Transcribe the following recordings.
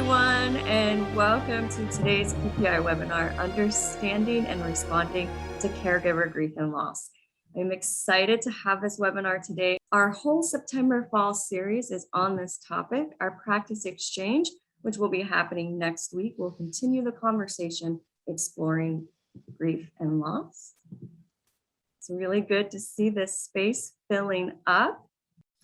everyone, and welcome to today's QPI webinar, Understanding and Responding to Caregiver Grief and Loss. I'm excited to have this webinar today. Our whole September Fall series is on this topic. Our practice exchange, which will be happening next week, will continue the conversation exploring grief and loss. It's really good to see this space filling up.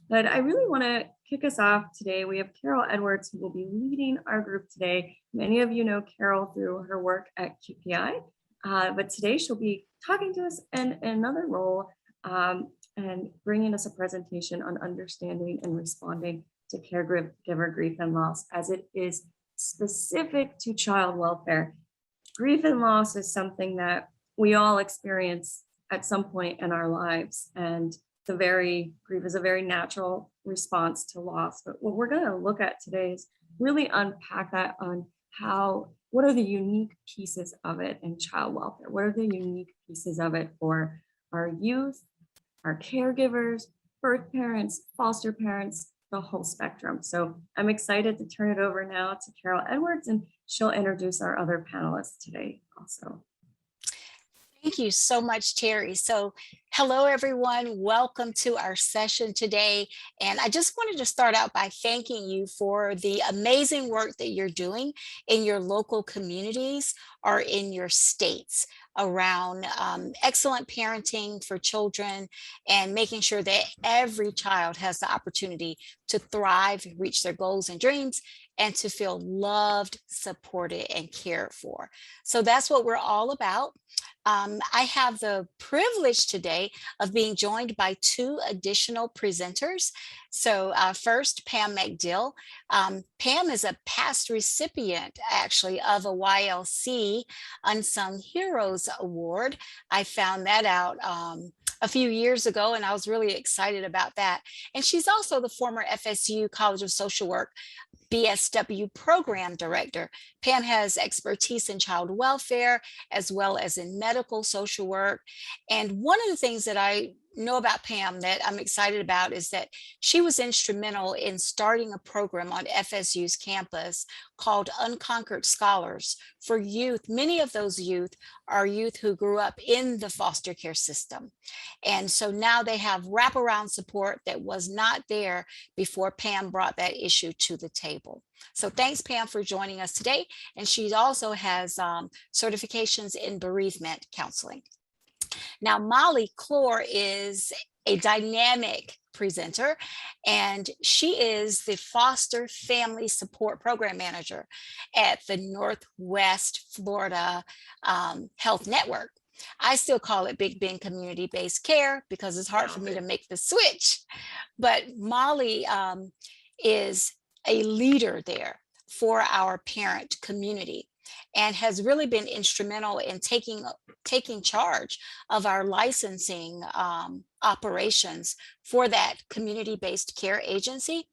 But I really want to kick us off today. We have Carol Edwards, who will be leading our group today. Many of you know Carol through her work at QPI, but today she'll be talking to us in another role and bringing us a presentation on understanding and responding to caregiver grief and loss as it is specific to child welfare. Grief and loss is something that we all experience at some point in our lives, and grief is a very natural response to loss. But what we're going to look at today is really unpack that on what are the unique pieces of it in child welfare? What are the unique pieces of it for our youth, our caregivers, birth parents, foster parents, the whole spectrum. So I'm excited to turn it over now to Carol Edwards, and she'll introduce our other panelists today also. Thank you so much, Terry. So hello, everyone. Welcome to our session today. And I just wanted to start out by thanking you for the amazing work that you're doing in your local communities or in your states around excellent parenting for children and making sure that every child has the opportunity to thrive, reach their goals and dreams, and to feel loved, supported, and cared for. So that's what we're all about. I have the privilege today of being joined by two additional presenters. So first, Pam McDill. Pam is a past recipient, actually, of a YLC Unsung Heroes Award. I found that out a few years ago, and I was really excited about that. And she's also the former FSU College of Social Work BSW program director. Pam has expertise in child welfare as well as in medical social work. And one of the things that I know about Pam that I'm excited about is that she was instrumental in starting a program on FSU's campus called Unconquered Scholars for youth. Many of those youth are youth who grew up in the foster care system. And so now they have wraparound support that was not there before Pam brought that issue to the table. So thanks, Pam, for joining us today. And she also has certifications in bereavement counseling. Now, Molly Clore is a dynamic presenter, and she is the Foster Family Support Program Manager at the Northwest Florida Health Network. I still call it Big Bend Community-Based Care because it's hard for me to make the switch. But Molly is a leader there for our parent community and has really been instrumental in taking charge of our licensing operations for that community-based care agency.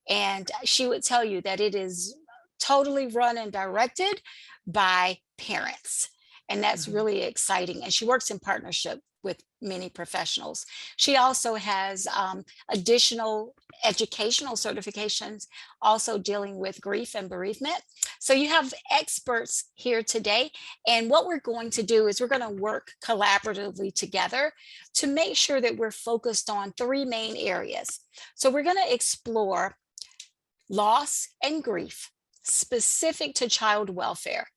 And she would tell you that it is totally run and directed by parents. And that's really exciting. And she works in partnership with many professionals. She also has additional educational certifications, also dealing with grief and bereavement. So you have experts here today. And what we're going to do is we're going to work collaboratively together to make sure that we're focused on three main areas. So we're going to explore loss and grief specific to child welfare.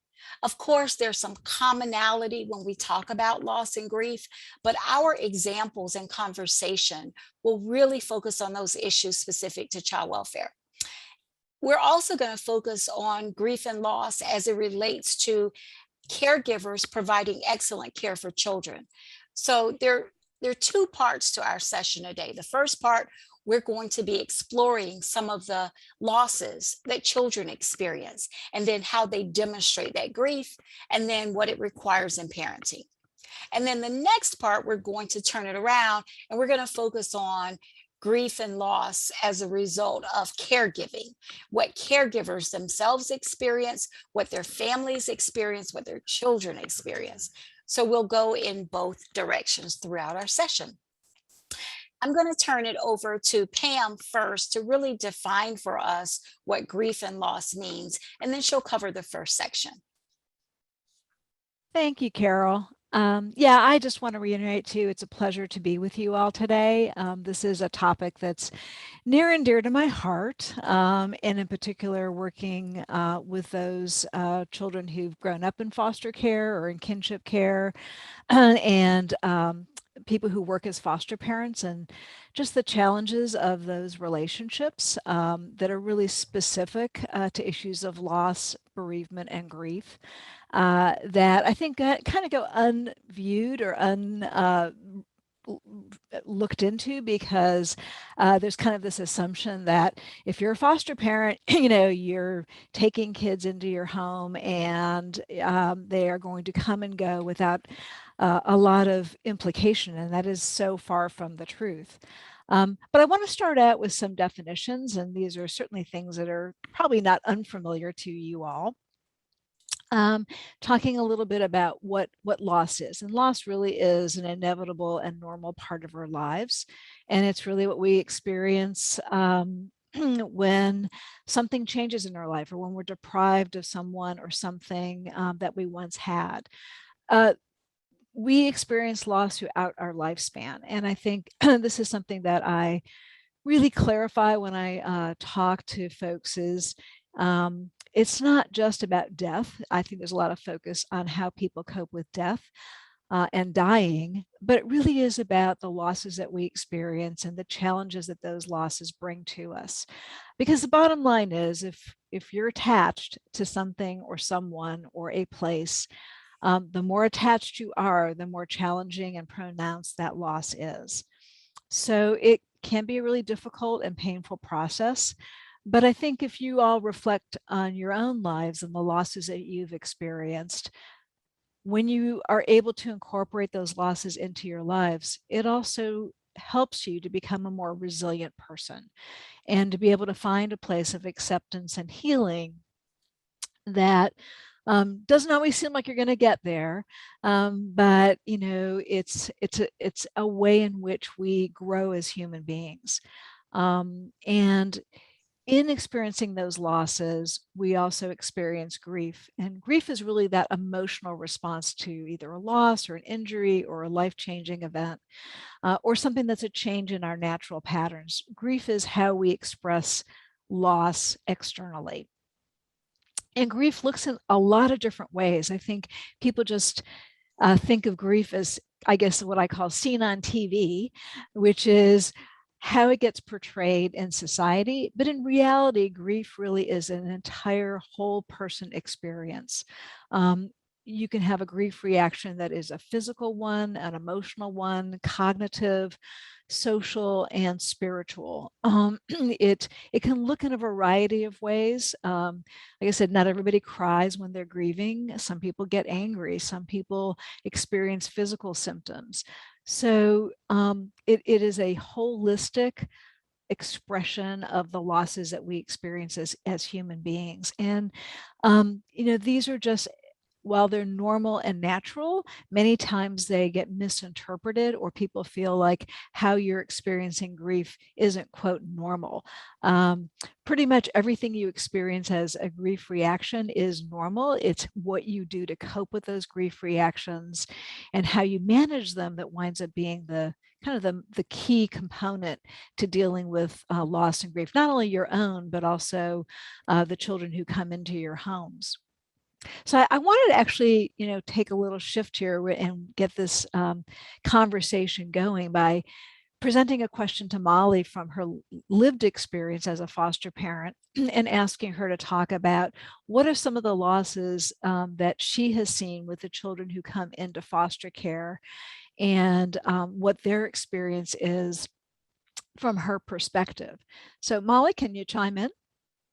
Of course, there's some commonality when we talk about loss and grief, but our examples and conversation will really focus on those issues specific to child welfare. We're also going to focus on grief and loss as it relates to caregivers providing excellent care for children. So there are two parts to our session today. The first part, we're going to be exploring some of the losses that children experience, and then how they demonstrate that grief, and then what it requires in parenting. And then the next part, we're going to turn it around, and we're going to focus on grief and loss as a result of caregiving, what caregivers themselves experience, what their families experience, what their children experience. So we'll go in both directions throughout our session. I'm going to turn it over to Pam first to really define for us what grief and loss means, and then she'll cover the first section. Thank you, Carol. Yeah, I just want to reiterate too, it's a pleasure to be with you all today. This is a topic that's near and dear to my heart, and in particular working with those children who've grown up in foster care or in kinship care, and people who work as foster parents, and just the challenges of those relationships that are really specific to issues of loss, bereavement, and grief. That I think kind of go unviewed or looked into, because there's kind of this assumption that if you're a foster parent, you're taking kids into your home and they are going to come and go without a lot of implication, and that is so far from the truth. But I want to start out with some definitions, and these are certainly things that are probably not unfamiliar to you all. Talking a little bit about what loss is. And loss really is an inevitable and normal part of our lives. And it's really what we experience when something changes in our life, or when we're deprived of someone or something that we once had. We experience loss throughout our lifespan. And I think this is something that I really clarify when I talk to folks is it's not just about death. I think there's a lot of focus on how people cope with death and dying, but it really is about the losses that we experience and the challenges that those losses bring to us. Because the bottom line is, if you're attached to something or someone or a place, the more attached you are, the more challenging and pronounced that loss is. So it can be a really difficult and painful process. But I think if you all reflect on your own lives and the losses that you've experienced, when you are able to incorporate those losses into your lives, it also helps you to become a more resilient person and to be able to find a place of acceptance and healing that doesn't always seem like you're going to get there, but it's a way in which we grow as human beings, and in experiencing those losses, we also experience grief. And grief is really that emotional response to either a loss or an injury or a life-changing event, or something that's a change in our natural patterns. Grief is how we express loss externally. And grief looks in a lot of different ways. I think people just think of grief as, I guess, what I call seen on TV, which is how it gets portrayed in society. But in reality, grief really is an entire whole person experience. You can have a grief reaction that is a physical one, an emotional one, cognitive, social, and spiritual. It can look in a variety of ways. Like I said, not everybody cries when they're grieving. Some people get angry. Some people experience physical symptoms. So it is a holistic expression of the losses that we experience as human beings. And, these are just, while they're normal and natural, many times they get misinterpreted, or people feel like how you're experiencing grief isn't, quote, normal. Pretty much everything you experience as a grief reaction is normal. It's what you do to cope with those grief reactions and how you manage them that winds up being the key component to dealing with loss and grief, not only your own, but also the children who come into your homes. So I wanted to actually, take a little shift here and get this conversation going by presenting a question to Molly from her lived experience as a foster parent and asking her to talk about what are some of the losses that she has seen with the children who come into foster care, and what their experience is from her perspective. So Molly, can you chime in?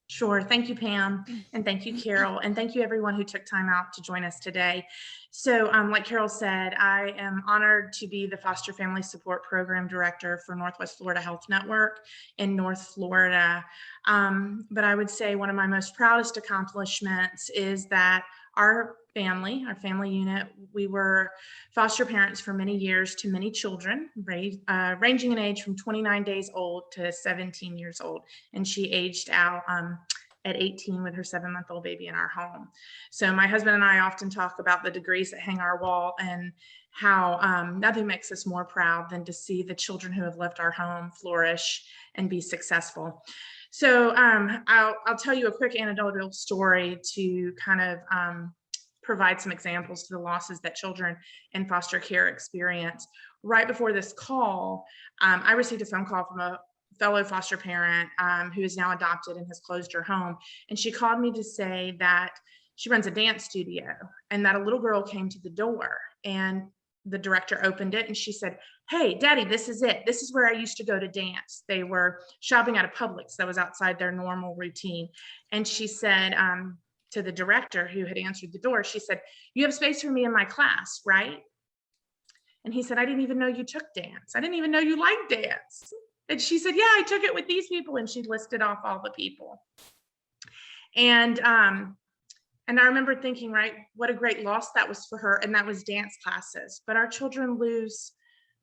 Sure. Thank you, Pam. And thank you, Carol. And thank you, everyone who took time out to join us today. So like Carol said, I am honored to be the Foster Family Support Program Director for Northwest Florida Health Network in North Florida. But I would say one of my most proudest accomplishments is that our family unit, we were foster parents for many years to many children, ranging in age from 29 days old to 17 years old. And she aged out at 18 with her 7-month-old baby in our home. So my husband and I often talk about the degrees that hang our wall and how nothing makes us more proud than to see the children who have left our home flourish and be successful. So I'll tell you a quick anecdotal story to kind of provide some examples to the losses that children in foster care experience. Right before this call, I received a phone call from a fellow foster parent who is now adopted and has closed her home. And she called me to say that she runs a dance studio and that a little girl came to the door, and the director opened it and she said, "Hey, Daddy, this is it. This is where I used to go to dance." They were shopping at a Publix that was outside their normal routine. And she said to the director who had answered the door, she said, "You have space for me in my class, right?" And he said, "I didn't even know you took dance. I didn't even know you liked dance." And she said, "Yeah, I took it with these people." And she listed off all the people. And I remember thinking, right, what a great loss that was for her. And that was dance classes. But our children lose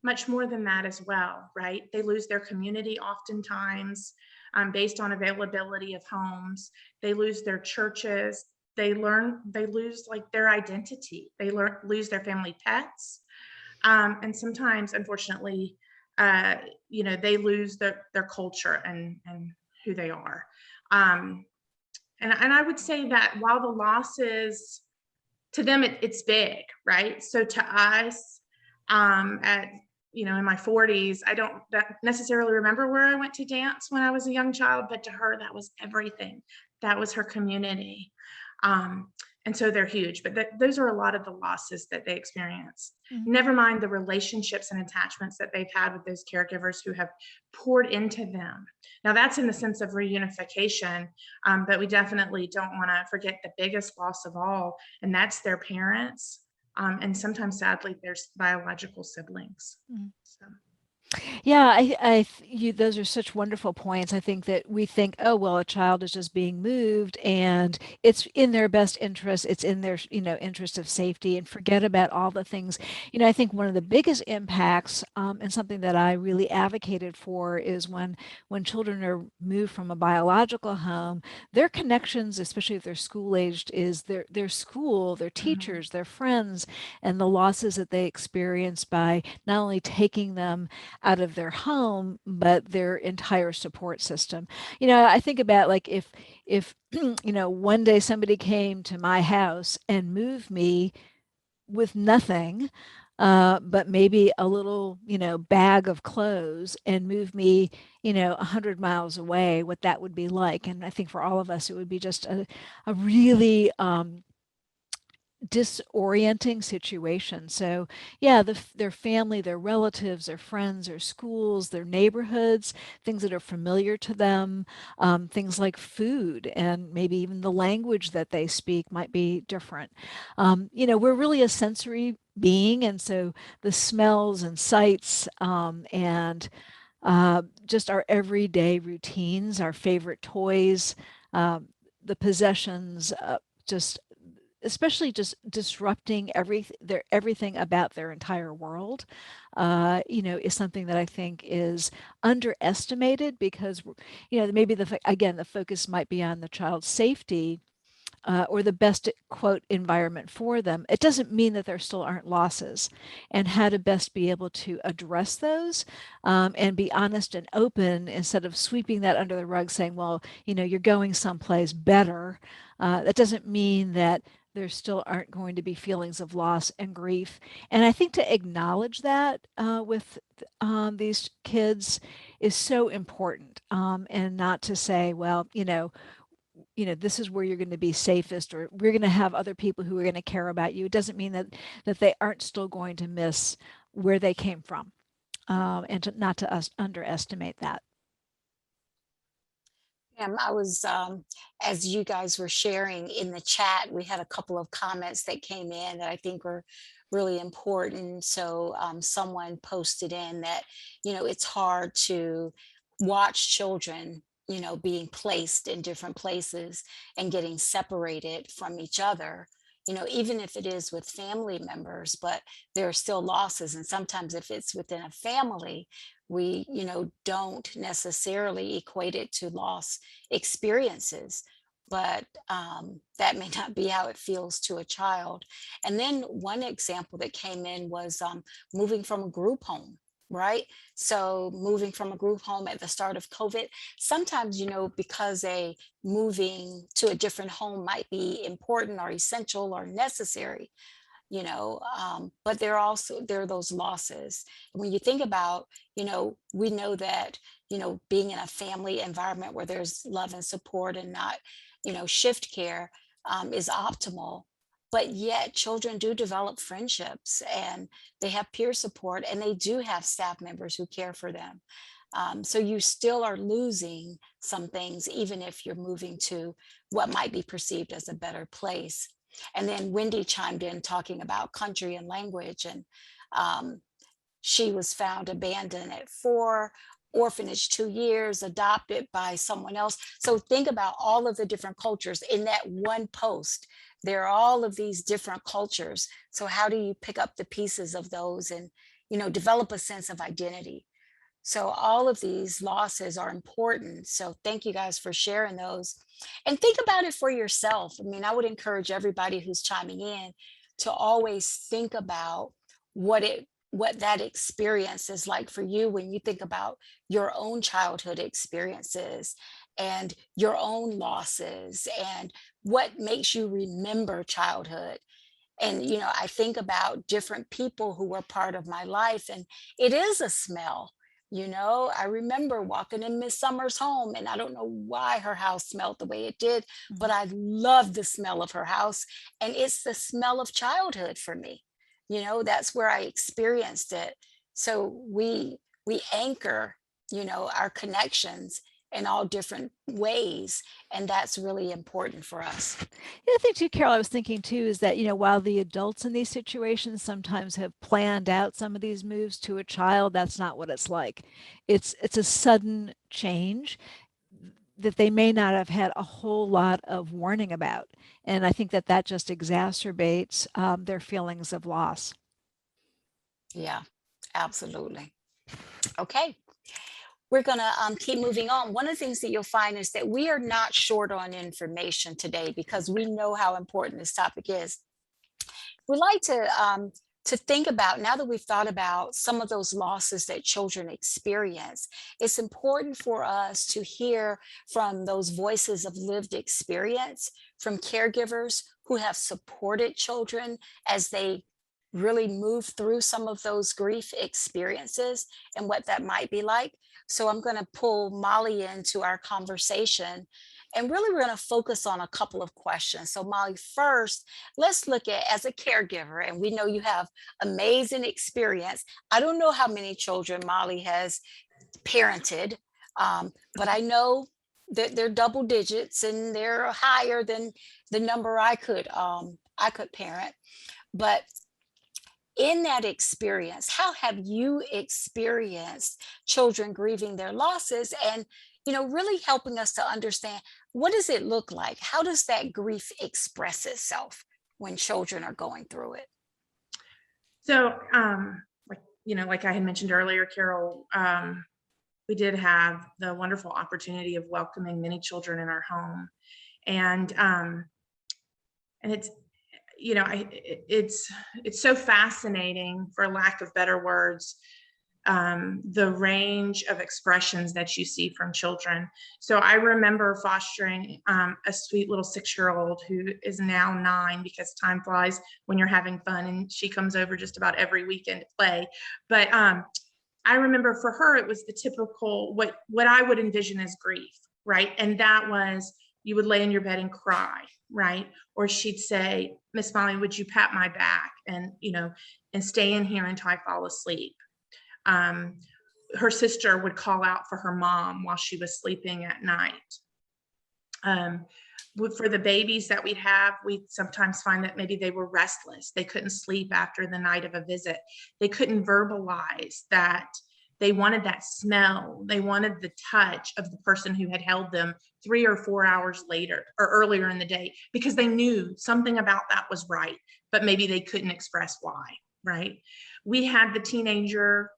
much more than that as well, right? They lose their community oftentimes based on availability of homes. They lose their churches. They lose like their identity. They lose their family pets. And sometimes, unfortunately, they lose their culture and who they are. And I would say that while the loss is, to them, it's big, right? So to us, in my 40s, I don't necessarily remember where I went to dance when I was a young child, but to her, that was everything. That was her community. And so they're huge, but those are a lot of the losses that they experience. Mm-hmm. Never mind the relationships and attachments that they've had with those caregivers who have poured into them. Now that's in the sense of reunification, but we definitely don't want to forget the biggest loss of all, and that's their parents. And sometimes, sadly, there's biological siblings. Mm-hmm. So. Yeah, those are such wonderful points. I think that we think, oh, well, a child is just being moved and it's in their best interest. It's in their, interest of safety, and forget about all the things. I think one of the biggest impacts and something that I really advocated for is when children are moved from a biological home, their connections, especially if they're school-aged, is their school, their teachers, their friends, and the losses that they experience by not only taking them out of their home, but their entire support system. I think about like if one day somebody came to my house and moved me with nothing, but maybe a little, bag of clothes, and move me, 100 miles away, what that would be like. And I think for all of us, it would be just a really disorienting situation. So yeah, their family, their relatives, their friends, their schools, their neighborhoods, things that are familiar to them, things like food and maybe even the language that they speak might be different. We're really a sensory being, and so the smells and sights and just our everyday routines, our favorite toys, the possessions, just especially just disrupting everything about their entire world, is something that I think is underestimated because, maybe the focus might be on the child's safety or the best quote environment for them. It doesn't mean that there still aren't losses, and how to best be able to address those and be honest and open instead of sweeping that under the rug saying, well, you're going someplace better. That doesn't mean that there still aren't going to be feelings of loss and grief. And I think to acknowledge that with these kids is so important, and not to say, well, this is where you're going to be safest, or we're going to have other people who are going to care about you. It doesn't mean that they aren't still going to miss where they came from, and not to underestimate that. I was, as you guys were sharing in the chat, we had a couple of comments that came in that I think were really important. So someone posted in that, it's hard to watch children, being placed in different places and getting separated from each other, even if it is with family members, but there are still losses. And sometimes if it's within a family, we, don't necessarily equate it to loss experiences. But that may not be how it feels to a child. And then one example that came in was moving from a group home, right? So moving from a group home at the start of COVID, sometimes, because a moving to a different home might be important or essential or necessary, but there are those losses. When you think about, we know that, being in a family environment where there's love and support and not, shift care, is optimal. But yet children do develop friendships, and they have peer support, and they do have staff members who care for them. So you still are losing some things, even if you're moving to what might be perceived as a better place. And then Wendy chimed in talking about country and language, and um, she was found abandoned at 4, orphanage 2 years, adopted by someone else. So think about all of the different cultures in that one post. There are all of these different cultures. So how do you pick up the pieces of those and, develop a sense of identity? So all of these losses are important. So thank you guys for sharing those. And think about it for yourself. I mean, I would encourage everybody who's chiming in to always think about what that experience is like for you when you think about your own childhood experiences and your own losses and what makes you remember childhood. And I think about different people who were part of my life, and it is a smell. I remember walking in Miss Summers' home, and I don't know why her house smelled the way it did, but I loved the smell of her house, and it's the smell of childhood for me. That's where I experienced it. So we anchor, our connections in all different ways, and that's really important for us. The other thing too, Carol, I was thinking too, is that, while the adults in these situations sometimes have planned out some of these moves to a child, that's not what it's like. It's a sudden change that they may not have had a whole lot of warning about. And I think that just exacerbates their feelings of loss. Yeah, absolutely. Okay. We're going to keep moving on. One of the things that you'll find is that we are not short on information today because we know how important this topic is. We like to think about, now that we've thought about some of those losses that children experience, it's important for us to hear from those voices of lived experience, from caregivers who have supported children as they really move through some of those grief experiences and what that might be like. So I'm going to pull Molly into our conversation, and really we're going to focus on a couple of questions. So Molly, first, let's look at, as a caregiver, and we know you have amazing experience. I don't know how many children Molly has parented, but I know that they're double digits and they're higher than the number I could parent. But in that experience, how have you experienced children grieving their losses, and really helping us to understand, what does it look like? How does that grief express itself when children are going through it? So, like I had mentioned earlier, Carol, we did have the wonderful opportunity of welcoming many children in our home, and it's it's so fascinating, for lack of better words, the range of expressions that you see from children. So I remember fostering a sweet little 6-year-old who is now 9, because time flies when you're having fun, and she comes over just about every weekend to play. But I remember for her, it was the typical, what I would envision as grief, right? And that was, you would lay in your bed and cry, right? Or she'd say, "Miss Molly, would you pat my back and stay in here until I fall asleep?" Her sister would call out for her mom while she was sleeping at night. For the babies that we'd have, we'd sometimes find that maybe they were restless. They couldn't sleep after the night of a visit. They couldn't verbalize that They wanted that smell. They wanted the touch of the person who had held them 3 or 4 hours later or earlier in the day, because they knew something about that was right, but maybe they couldn't express why, right? We had the teenager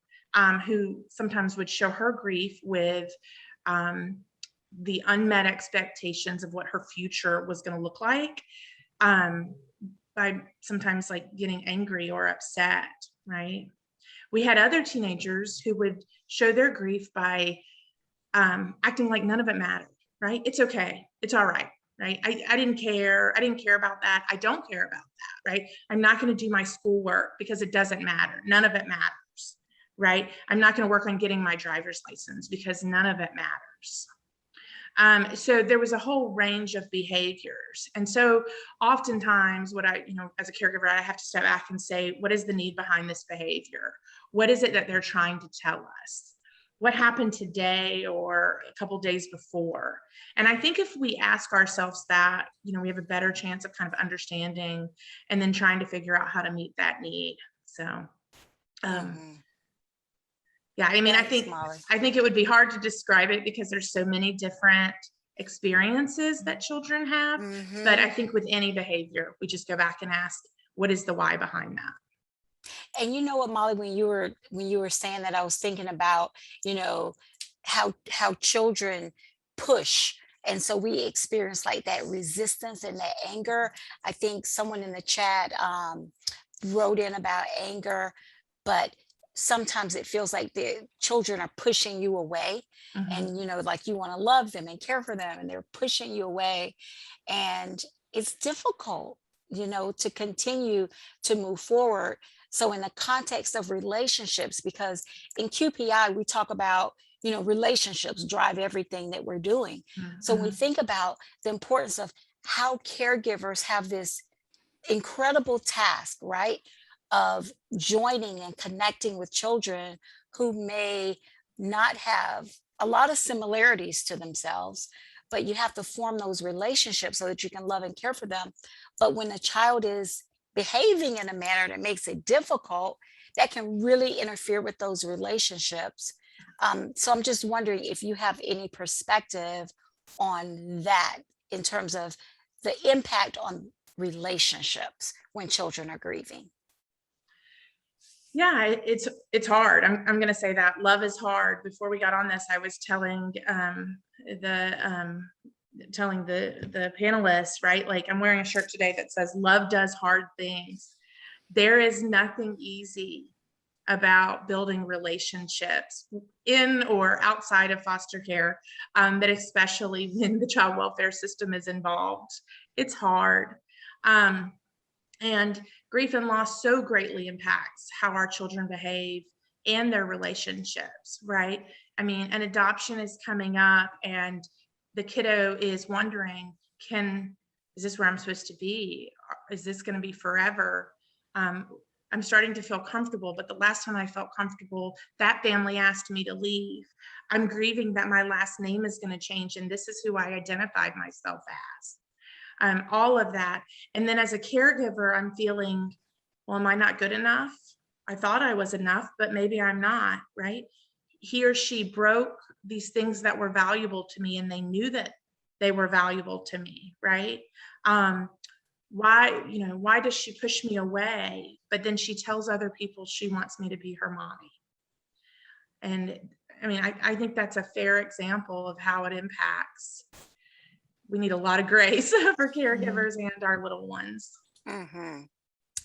who sometimes would show her grief with the unmet expectations of what her future was going to look like, by sometimes like getting angry or upset, right? We had other teenagers who would show their grief by acting like none of it mattered, right? It's okay. It's all right, right? I didn't care. I didn't care about that. I don't care about that, right? I'm not going to do my schoolwork because it doesn't matter. None of it matters, right? I'm not going to work on getting my driver's license because none of it matters. So there was a whole range of behaviors. And so oftentimes what I, as a caregiver, I have to step back and say, what is the need behind this behavior? What is it that they're trying to tell us? What happened today or a couple days before? And I think if we ask ourselves that, we have a better chance of kind of understanding and then trying to figure out how to meet that need. So, yeah, I mean, Thanks, I think it would be hard to describe it because there's so many different experiences that children have. But I think with any behavior, we just go back and ask, what is the why behind that? And you know what, Molly, when you were saying that, I was thinking about, how children push. And so we experience like that resistance and that anger. I think someone in the chat wrote in about anger, but sometimes it feels like the children are pushing you away, and like you want to love them and care for them, and they're pushing you away. And it's difficult, to continue to move forward. So in the context of relationships, because in QPI we talk about, relationships drive everything that we're doing. So when we think about the importance of how caregivers have this incredible task, right, of joining and connecting with children who may not have a lot of similarities to themselves, but you have to form those relationships so that you can love and care for them. But when a child is behaving in a manner that makes it difficult, that can really interfere with those relationships. So I'm just wondering if you have any perspective on that in terms of the impact on relationships when children are grieving. Yeah, it's hard. I'm going to say that love is hard. Before we got on this, I was telling the panelists, right? Like, I'm wearing a shirt today that says love does hard things. There is nothing easy about building relationships in or outside of foster care, but especially when the child welfare system is involved. It's hard. And grief and loss so greatly impacts how our children behave and their relationships, right? I mean, an adoption is coming up and the kiddo is wondering, is this where I'm supposed to be? Is this going to be forever? I'm starting to feel comfortable, but the last time I felt comfortable, that family asked me to leave. I'm grieving that my last name is going to change, and this is who I identified myself as. All of that. And then as a caregiver, I'm feeling, well, am I not good enough? I thought I was enough, but maybe I'm not, right? He or she broke these things that were valuable to me, and they knew that they were valuable to me, right? Why does she push me away? But then she tells other people she wants me to be her mommy. And I mean, I think that's a fair example of how it impacts. We need a lot of grace for caregivers and our little ones.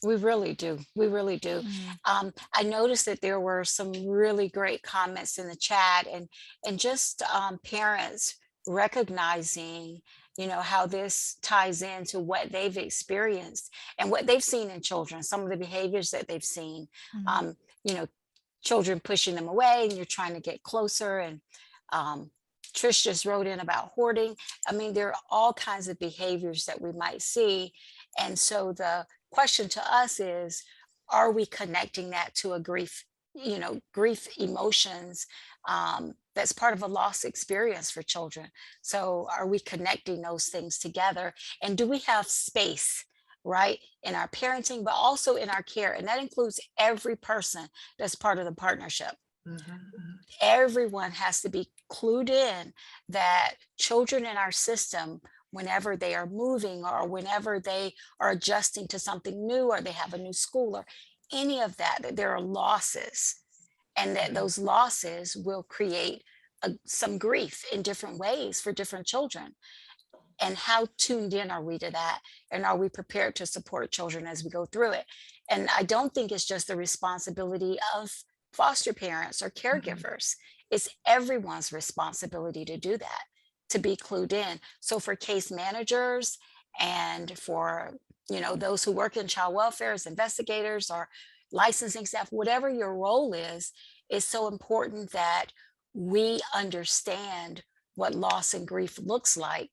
We really do. We really do. I noticed that there were some really great comments in the chat, and just parents recognizing, how this ties into what they've experienced and what they've seen in children, some of the behaviors that they've seen, children pushing them away and you're trying to get closer. And Trish just wrote in about hoarding. I mean, there are all kinds of behaviors that we might see. And so the question to us is, are we connecting that to a grief emotions that's part of a loss experience for children? So are we connecting those things together? And do we have space, right, in our parenting, but also in our care? And that includes every person that's part of the partnership. Everyone has to be clued in that children in our system, whenever they are moving or whenever they are adjusting to something new or they have a new school or any of that, that there are losses and that those losses will create some grief in different ways for different children. And how tuned in are we to that? And are we prepared to support children as we go through it? And I don't think it's just the responsibility of foster parents or caregivers. It's everyone's responsibility to do that, to be clued in. So for case managers and for, those who work in child welfare as investigators or licensing staff, whatever your role is so important that we understand what loss and grief looks like,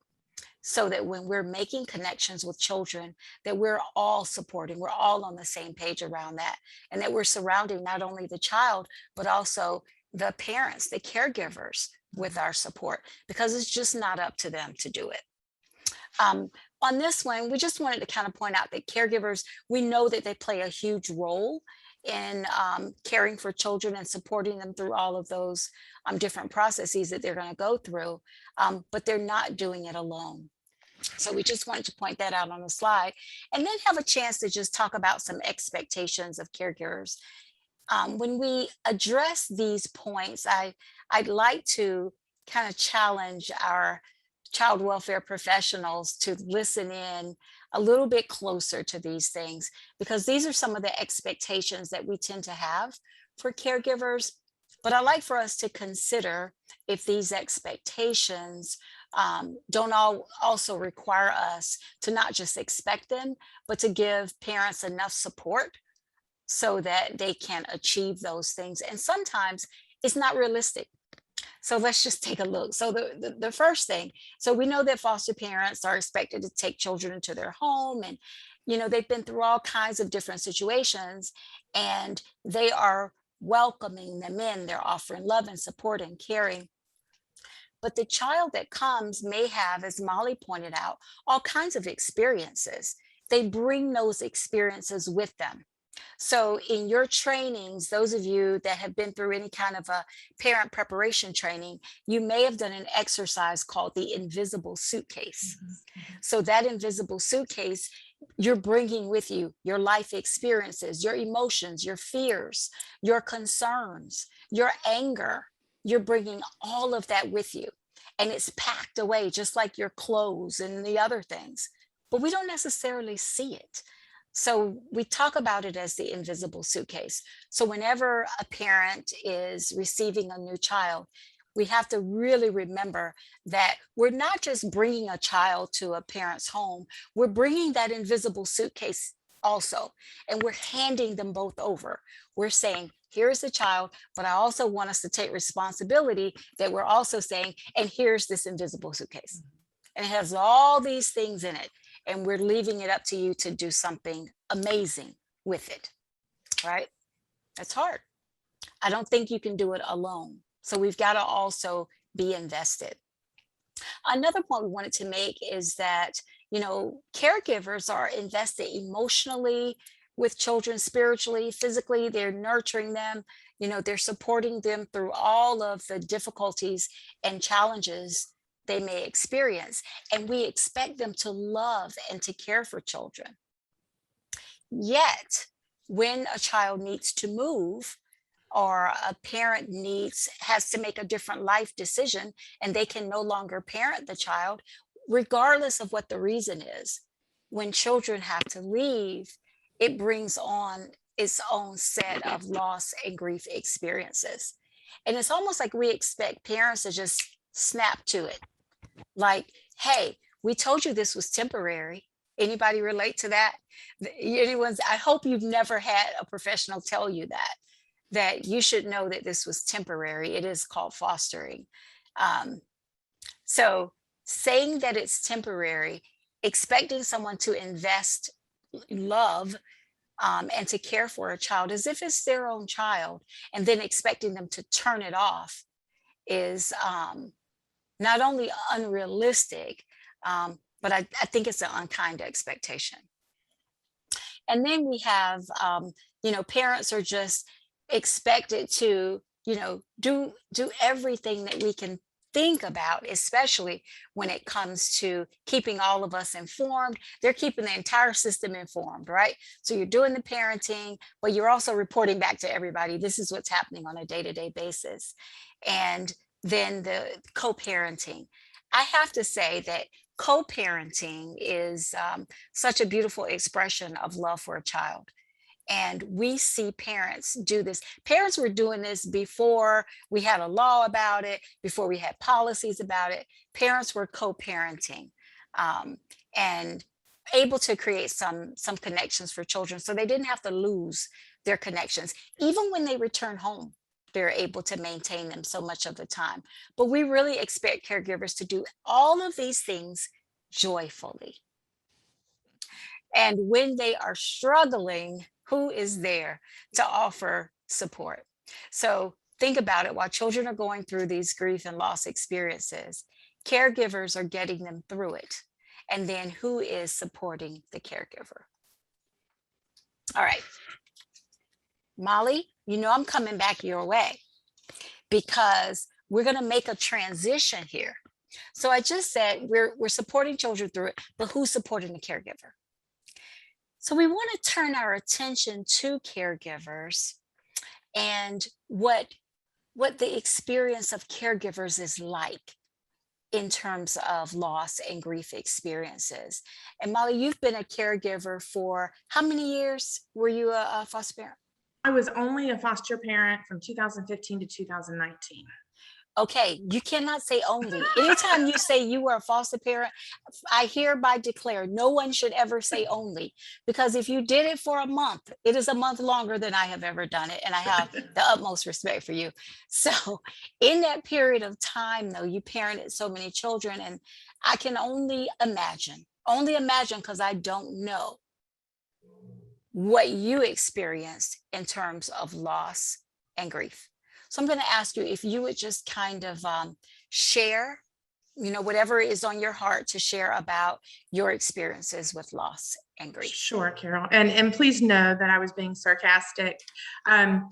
so that when we're making connections with children, that we're all supporting, we're all on the same page around that, and that we're surrounding not only the child, but also the parents, the caregivers with our support, because it's just not up to them to do it. On this one, we just wanted to kind of point out that caregivers, we know that they play a huge role in caring for children and supporting them through all of those different processes that they're going to go through, but they're not doing it alone. So we just wanted to point that out on the slide, and then have a chance to just talk about some expectations of caregivers. When we address these points, I'd like to kind of challenge our child welfare professionals to listen in a little bit closer to these things, because these are some of the expectations that we tend to have for caregivers. But I'd like for us to consider if these expectations don't also require us to not just expect them, but to give parents enough support so that they can achieve those things. And sometimes it's not realistic. So let's just take a look. So the first thing, so we know that foster parents are expected to take children into their home, and they've been through all kinds of different situations, and they are welcoming them in, they're offering love and support and caring. But the child that comes may have, as Molly pointed out, all kinds of experiences. They bring those experiences with them. So in your trainings, those of you that have been through any kind of a parent preparation training, you may have done an exercise called the invisible suitcase. So that invisible suitcase, you're bringing with you your life experiences, your emotions, your fears, your concerns, your anger. You're bringing all of that with you, and it's packed away just like your clothes and the other things, but we don't necessarily see it. So we talk about it as the invisible suitcase. So whenever a parent is receiving a new child, we have to really remember that we're not just bringing a child to a parent's home, we're bringing that invisible suitcase also, and we're handing them both over. We're saying, here's the child, but I also want us to take responsibility that we're also saying, and here's this invisible suitcase. And it has all these things in it, and we're leaving it up to you to do something amazing with it, right? That's hard. I don't think you can do it alone. So we've got to also be invested. Another point we wanted to make is that, caregivers are invested emotionally with children, spiritually, physically. They're nurturing them, they're supporting them through all of the difficulties and challenges they may experience. And we expect them to love and to care for children. Yet, when a child needs to move, or a parent has to make a different life decision, and they can no longer parent the child, regardless of what the reason is, when children have to leave, it brings on its own set of loss and grief experiences. And it's almost like we expect parents to just snap to it. Like, hey, we told you this was temporary. Anybody relate to that? I hope you've never had a professional tell you that you should know that this was temporary. It is called fostering. So saying that it's temporary, expecting someone to invest love and to care for a child as if it's their own child, and then expecting them to turn it off is not only unrealistic, but I think it's an unkind expectation. And then we have, parents are just expected to do everything that we can think about, especially when it comes to keeping all of us informed. They're keeping the entire system informed, right? So you're doing the parenting, but you're also reporting back to everybody. This is what's happening on a day-to-day basis. And then the co-parenting. I have to say that co-parenting is such a beautiful expression of love for a child. And we see parents do this. Parents were doing this before we had a law about it, before we had policies about it. Parents were co-parenting and able to create some connections for children, so they didn't have to lose their connections. Even when they return home, they're able to maintain them so much of the time. But we really expect caregivers to do all of these things joyfully. And when they are struggling, who is there to offer support? So think about it. While children are going through these grief and loss experiences, caregivers are getting them through it. And then who is supporting the caregiver? All right. Molly, I'm coming back your way because we're going to make a transition here. So I just said we're supporting children through it, but who's supporting the caregiver? So we want to turn our attention to caregivers and what the experience of caregivers is like in terms of loss and grief experiences. And Molly, you've been a caregiver for how many years? Were you a foster parent? I was only a foster parent from 2015 to 2019. Okay, you cannot say only. Anytime you say you were a foster parent, I hereby declare no one should ever say only, because if you did it for a month, it is a month longer than I have ever done it. And I have the utmost respect for you. So in that period of time, though, you parented so many children, and I can only imagine, because I don't know what you experienced in terms of loss and grief. So I'm going to ask you if you would just kind of share, whatever is on your heart to share about your experiences with loss and grief. Sure, Carol. And please know that I was being sarcastic. And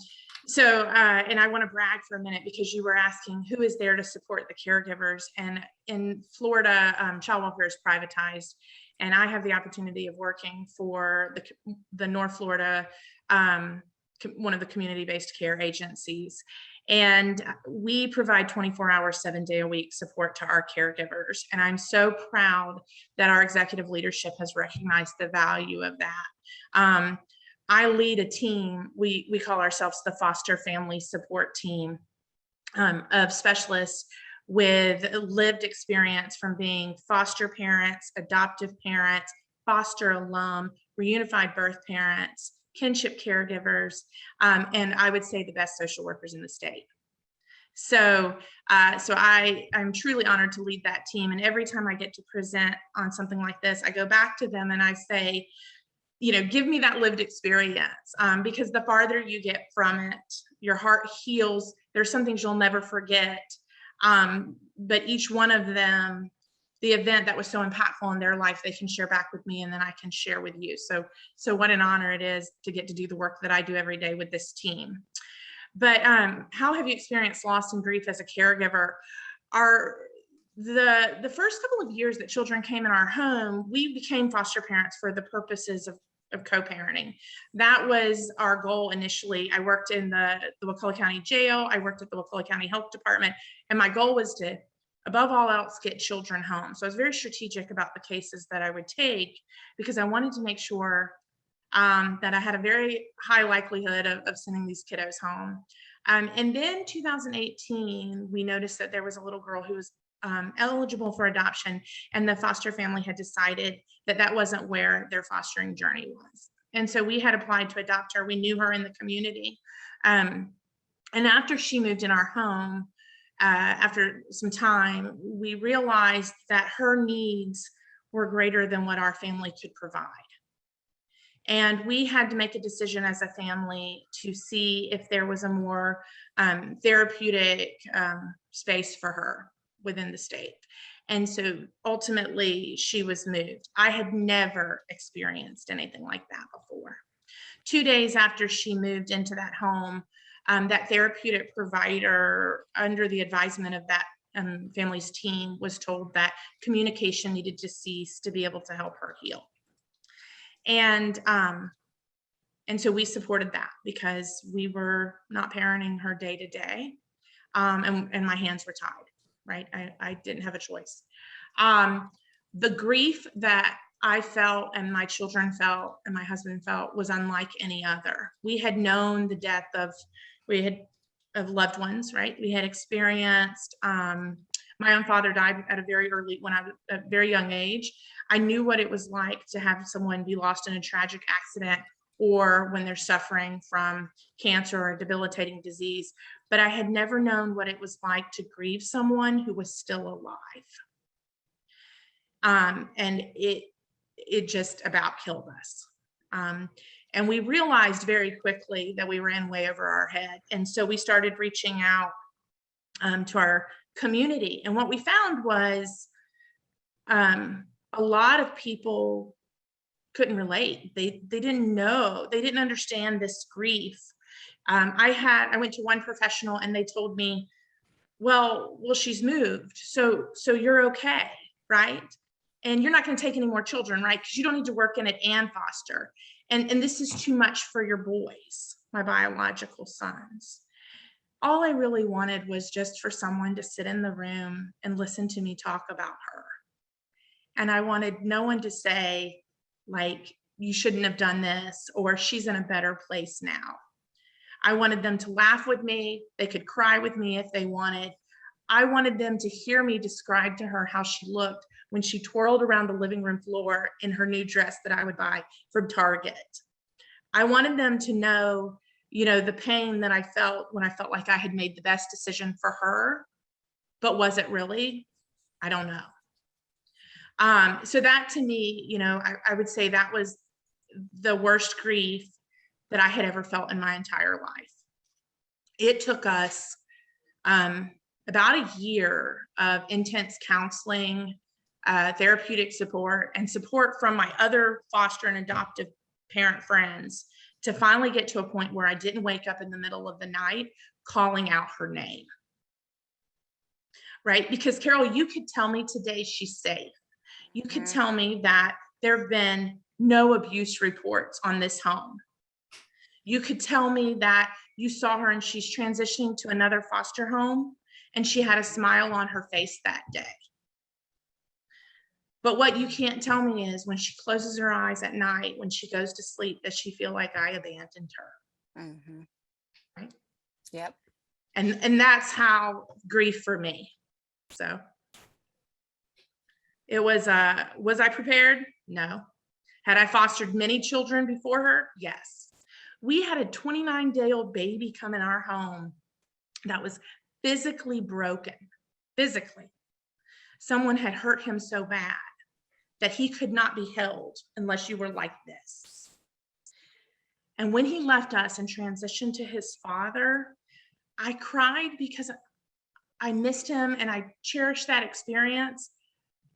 I want to brag for a minute, because you were asking who is there to support the caregivers. And in Florida, child welfare is privatized. And I have the opportunity of working for the North Florida, one of the community-based care agencies. And we provide 24-hour, 7-day-a-week support to our caregivers. And I'm so proud that our executive leadership has recognized the value of that. I lead a team, we call ourselves the Foster Family Support Team, of specialists with lived experience from being foster parents, adoptive parents, foster alum, reunified birth parents, kinship caregivers, and I would say the best social workers in the state. So I'm truly honored to lead that team. And every time I get to present on something like this, I go back to them and I say, give me that lived experience, because the farther you get from it, your heart heals. There's some things you'll never forget. But each one of them, the event that was so impactful in their life, they can share back with me, and then I can share with you. So what an honor it is to get to do the work that I do every day with this team. But how have you experienced loss and grief as a caregiver? The first couple of years that children came in our home, we became foster parents for the purposes of co-parenting. That was our goal initially. I worked in the Wakulla County Jail. I worked at the Wakulla County Health Department. And my goal was to, above all else, get children home. So I was very strategic about the cases that I would take, because I wanted to make sure that I had a very high likelihood of sending these kiddos home. And then 2018, we noticed that there was a little girl who was eligible for adoption, and the foster family had decided that that wasn't where their fostering journey was. And so we had applied to adopt her. We knew her in the community. And after she moved in our home, after some time, we realized that her needs were greater than what our family could provide. And we had to make a decision as a family to see if there was a more therapeutic space for her within the state. And so ultimately she was moved. I had never experienced anything like that before. 2 days after she moved into that home, that therapeutic provider, under the advisement of that family's team, was told that communication needed to cease to be able to help her heal. And so we supported that because we were not parenting her day to day. And my hands were tied, right? I didn't have a choice. The grief that I felt and my children felt and my husband felt was unlike any other. We had known the death of loved ones, right? We had experienced, my own father died at a very young age. I knew what it was like to have someone be lost in a tragic accident, or when they're suffering from cancer or a debilitating disease, but I had never known what it was like to grieve someone who was still alive. And it just about killed us. And we realized very quickly that we ran way over our head. And so we started reaching out to our community. And what we found was a lot of people couldn't relate. They didn't know, they didn't understand this grief. I went to one professional and they told me, well, she's moved. So you're okay, right? And you're not going to take any more children, right? Because you don't need to work in it and foster. And this is too much for your boys, my biological sons. All I really wanted was just for someone to sit in the room and listen to me talk about her. And I wanted no one to say, like, you shouldn't have done this, or she's in a better place now. I wanted them to laugh with me. They could cry with me if they wanted. I wanted them to hear me describe to her how she looked when she twirled around the living room floor in her new dress that I would buy from Target. I wanted them to know, the pain that I felt when I felt like I had made the best decision for her, but was it really? I don't know. So that to me, I would say that was the worst grief that I had ever felt in my entire life. It took us about a year of intense counseling, therapeutic support, and support from my other foster and adoptive parent friends to finally get to a point where I didn't wake up in the middle of the night calling out her name. Right? Because Carol, you could tell me today she's safe. You could tell me that there have been no abuse reports on this home. You could tell me that you saw her and she's transitioning to another foster home and she had a smile on her face that day. But what you can't tell me is when she closes her eyes at night, when she goes to sleep, does she feel like I abandoned her? Mm-hmm. Right? Yep. And that's how grief for me. So it was I prepared? No. Had I fostered many children before her? Yes. We had a 29-day-old baby come in our home that was physically broken. Physically. Someone had hurt him so bad that he could not be held unless you were like this. And when he left us and transitioned to his father, I cried because I missed him and I cherished that experience.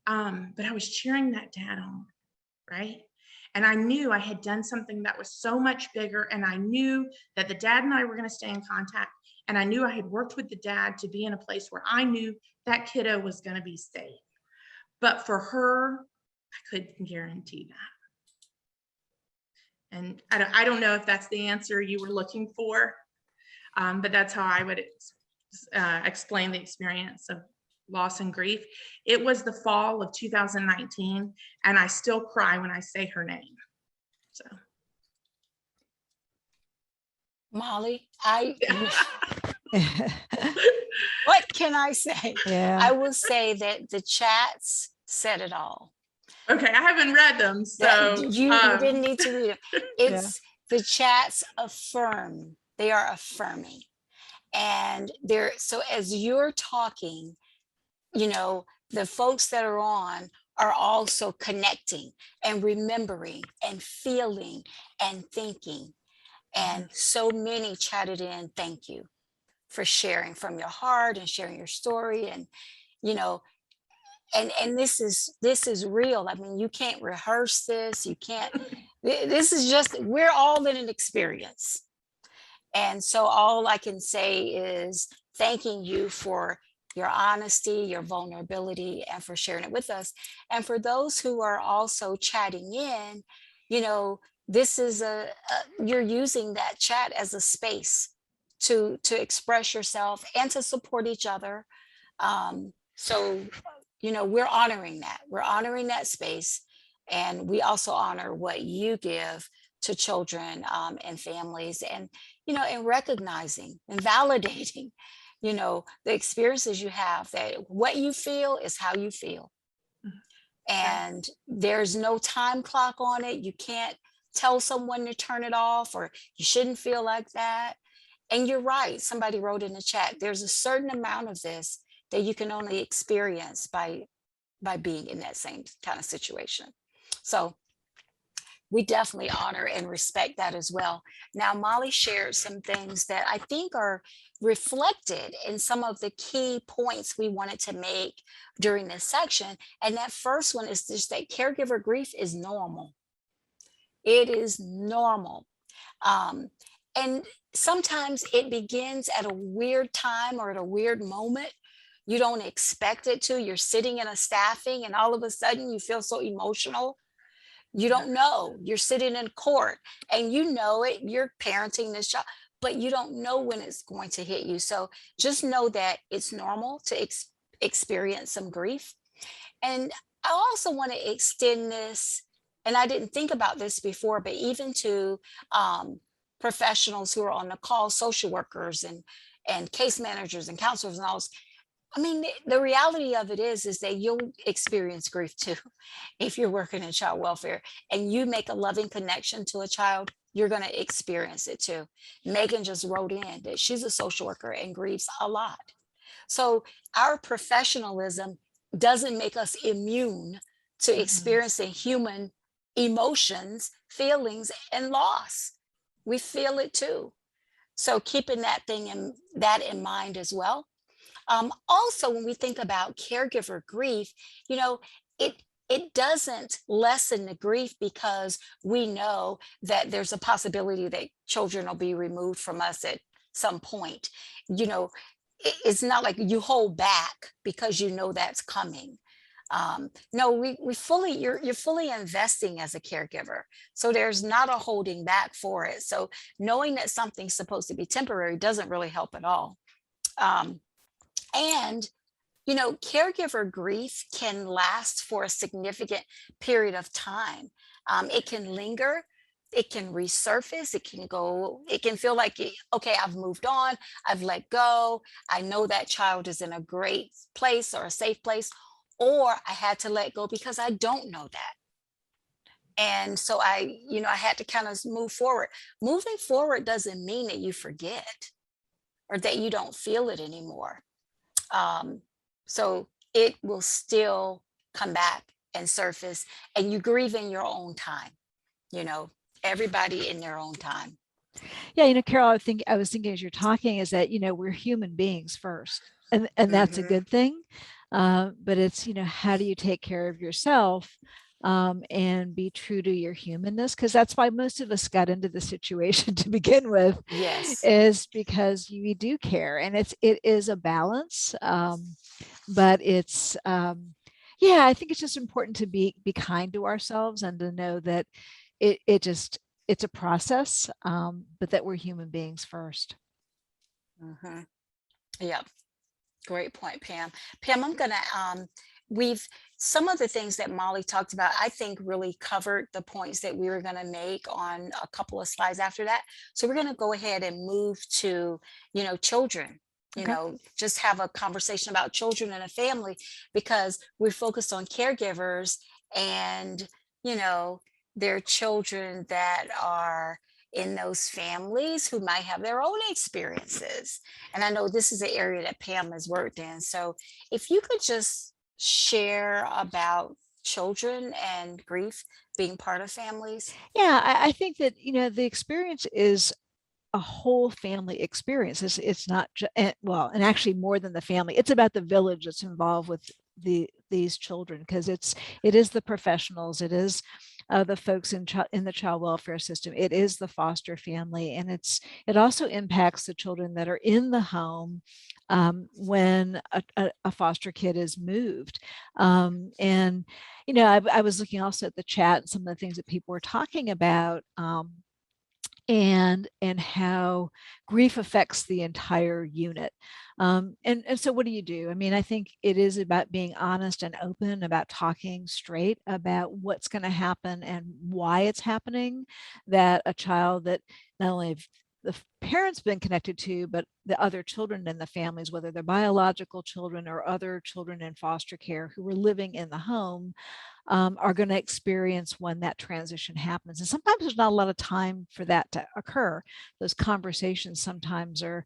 But I was cheering that dad on, right? And I knew I had done something that was so much bigger, and I knew that the dad and I were going to stay in contact, and I knew I had worked with the dad to be in a place where I knew that kiddo was going to be safe. But for her, I couldn't guarantee that. And I don't know if that's the answer you were looking for, but that's how I would explain the experience of loss and grief. It was the fall of 2019, and I still cry when I say her name. So, Molly, what can I say? Yeah. I will say that the chats said it all. Okay, I haven't read them, so You didn't need to read them. The chats affirm. They are affirming, and so as you're talking, the folks that are on are also connecting and remembering and feeling and thinking. And so many chatted in, thank you for sharing from your heart and sharing your story. And, and this is real. I mean, you can't rehearse this. You can't, this is just, we're all in an experience. And so all I can say is thanking you for your honesty, your vulnerability, and for sharing it with us. And for those who are also chatting in, you know, this is you're using that chat as a space to express yourself and to support each other. So, we're honoring that. We're honoring that space. And we also honor what you give to children and families, and recognizing and validating, the experiences you have, that what you feel is how you feel. And there's no time clock on it. You can't tell someone to turn it off, or you shouldn't feel like that. And you're right. Somebody wrote in the chat, there's a certain amount of this that you can only experience by being in that same kind of situation. So we definitely honor and respect that as well. Now, Molly shared some things that I think are reflected in some of the key points we wanted to make during this section. And that first one is just that caregiver grief is normal. It is normal. And sometimes it begins at a weird time or at a weird moment. You don't expect it to. You're sitting in a staffing and all of a sudden you feel so emotional. You don't know. You're sitting in court and you know it. You're parenting this child, but you don't know when it's going to hit you. So just know that it's normal to experience some grief. And I also want to extend this, and I didn't think about this before, but even to professionals who are on the call, social workers and case managers and counselors and all. I mean, the reality of it is that you'll experience grief too. If you're working in child welfare and you make a loving connection to a child, you're going to experience it too. Megan just wrote in that she's a social worker and grieves a lot. So our professionalism doesn't make us immune to experiencing human emotions, feelings, and loss. We feel it too. So keeping that in mind as well. Also, when we think about caregiver grief, it doesn't lessen the grief because we know that there's a possibility that children will be removed from us at some point. It's not like you hold back because you know that's coming. No, you're fully investing as a caregiver. So there's not a holding back for it. So knowing that something's supposed to be temporary doesn't really help at all. And caregiver grief can last for a significant period of time. It can linger, it can resurface, it can feel like, okay, I've moved on, I've let go, I know that child is in a great place or a safe place, or I had to let go because I don't know that. And so I had to kind of move forward. Moving forward doesn't mean that you forget or that you don't feel it anymore. So it will still come back and surface, and you grieve in your own time, everybody in their own time. Yeah, Carol, I was thinking as you're talking is that, we're human beings first, and that's a good thing. But it's, how do you take care of yourself and be true to your humanness? Because that's why most of us got into the situation to begin with. Yes. Is because we do care, and it is a balance. But it's, I think it's just important to be kind to ourselves and to know that it's a process, but that we're human beings first. Yeah. Great point, Pam. Pam, I'm gonna some of the things that Molly talked about, I think really covered the points that we were gonna make on a couple of slides after that. So we're gonna go ahead and move to, children, just have a conversation about children and a family, because we're focused on caregivers and, there are children that are in those families who might have their own experiences. And I know this is an area that Pam has worked in. So if you could just share about children and grief being part of families. Yeah, I think that, the experience is a whole family experience. It's not and actually more than the family. It's about the village that's involved with these children, because it is the professionals, it is the folks in the child welfare system. It is the foster family, and it also impacts the children that are in the home when a foster kid is moved. And I was looking also at the chat and some of the things that people were talking about. And how grief affects the entire unit. And so what do you do? I mean, I think it is about being honest and open, about talking straight about what's going to happen and why it's happening, that a child that not only have the parents been connected to, but the other children in the families, whether they're biological children or other children in foster care who were living in the home, are going to experience when that transition happens. And sometimes there's not a lot of time for that to occur. Those conversations sometimes are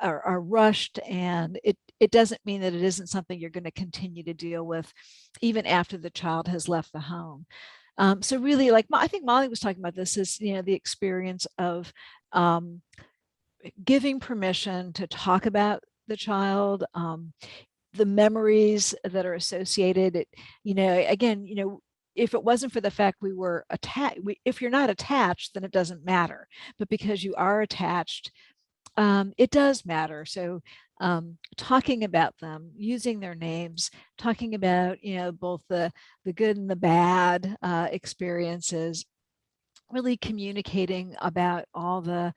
rushed, and it doesn't mean that it isn't something you're going to continue to deal with even after the child has left the home. So really, like I think Molly was talking about this, is the experience of giving permission to talk about the child, the memories that are associated. Again, if it wasn't for the fact we were attached, if you're not attached, then it doesn't matter. But because you are attached, it does matter. So talking about them, using their names, talking about both the good and the bad experiences, really communicating about all the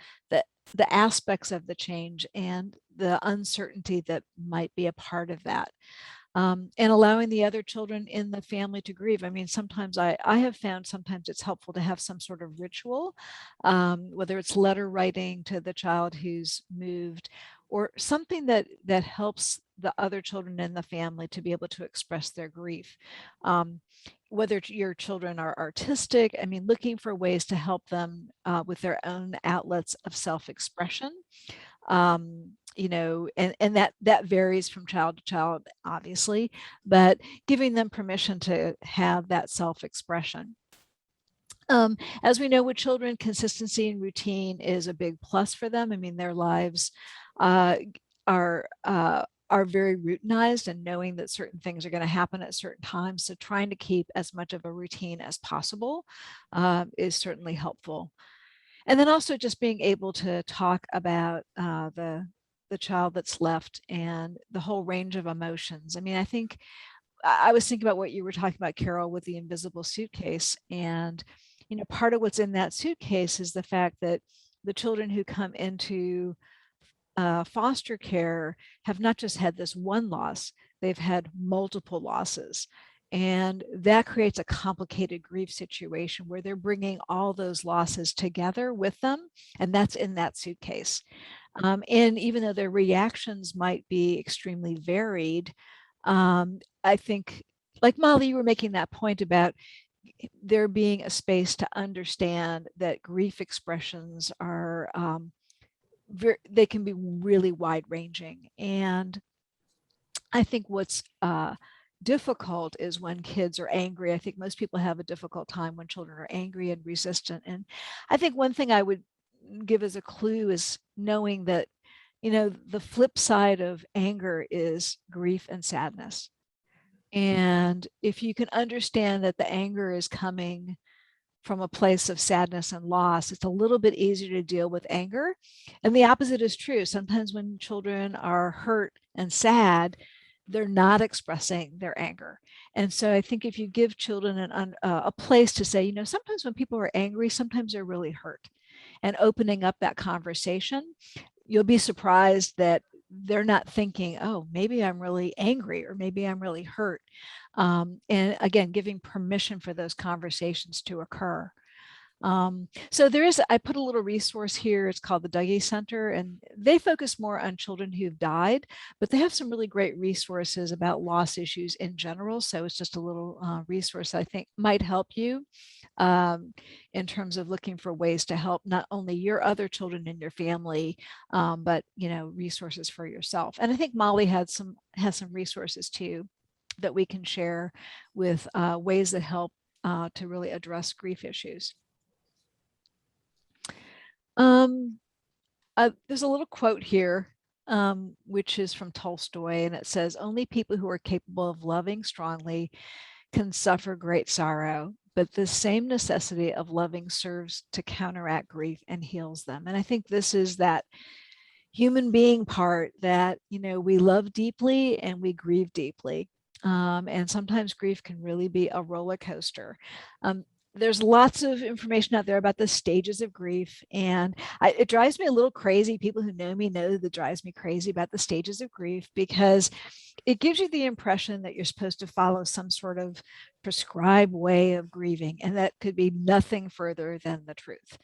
aspects of the change and the uncertainty that might be a part of that. And allowing the other children in the family to grieve. I mean, sometimes I have found sometimes it's helpful to have some sort of ritual, whether it's letter writing to the child who's moved, or something that helps the other children in the family to be able to express their grief. Whether your children are artistic, I mean, looking for ways to help them with their own outlets of self-expression. And that varies from child to child, obviously, but giving them permission to have that self-expression. As we know with children, consistency and routine is a big plus for them. I mean, their lives are very routinized, and knowing that certain things are going to happen at certain times. So trying to keep as much of a routine as possible is certainly helpful. And then also just being able to talk about the child that's left and the whole range of emotions. I mean, I think I was thinking about what you were talking about, Carol, with the invisible suitcase. And, part of what's in that suitcase is the fact that the children who come into foster care have not just had this one loss, they've had multiple losses. And that creates a complicated grief situation where they're bringing all those losses together with them, and that's in that suitcase. And even though their reactions might be extremely varied, I think, like Molly, you were making that point about there being a space to understand that grief expressions are they can be really wide ranging. And I think what's difficult is when kids are angry. I think most people have a difficult time when children are angry and resistant. And I think one thing I would give as a clue is knowing that, the flip side of anger is grief and sadness. And if you can understand that the anger is coming from a place of sadness and loss, it's a little bit easier to deal with anger. And the opposite is true. Sometimes when children are hurt and sad, they're not expressing their anger. And so I think if you give children a place to say, sometimes when people are angry, sometimes they're really hurt, and opening up that conversation, you'll be surprised that they're not thinking, oh, maybe I'm really angry or maybe I'm really hurt. And again, giving permission for those conversations to occur. So I put a little resource here. It's called the Dougie Center, and they focus more on children who've died, but they have some really great resources about loss issues in general. So it's just a little resource I think might help you in terms of looking for ways to help not only your other children in your family, but resources for yourself. And I think Molly has some resources too that we can share with ways that help to really address grief issues. There's a little quote here, which is from Tolstoy, and it says, "Only people who are capable of loving strongly can suffer great sorrow. but the same necessity of loving serves to counteract grief and heals them. And I think this is that human being part that, we love deeply and we grieve deeply. And sometimes grief can really be a roller coaster. There's lots of information out there about the stages of grief, and it drives me a little crazy. People who know me know that drives me crazy about the stages of grief, because it gives you the impression that you're supposed to follow some sort of prescribed way of grieving, and that could be nothing further than the truth.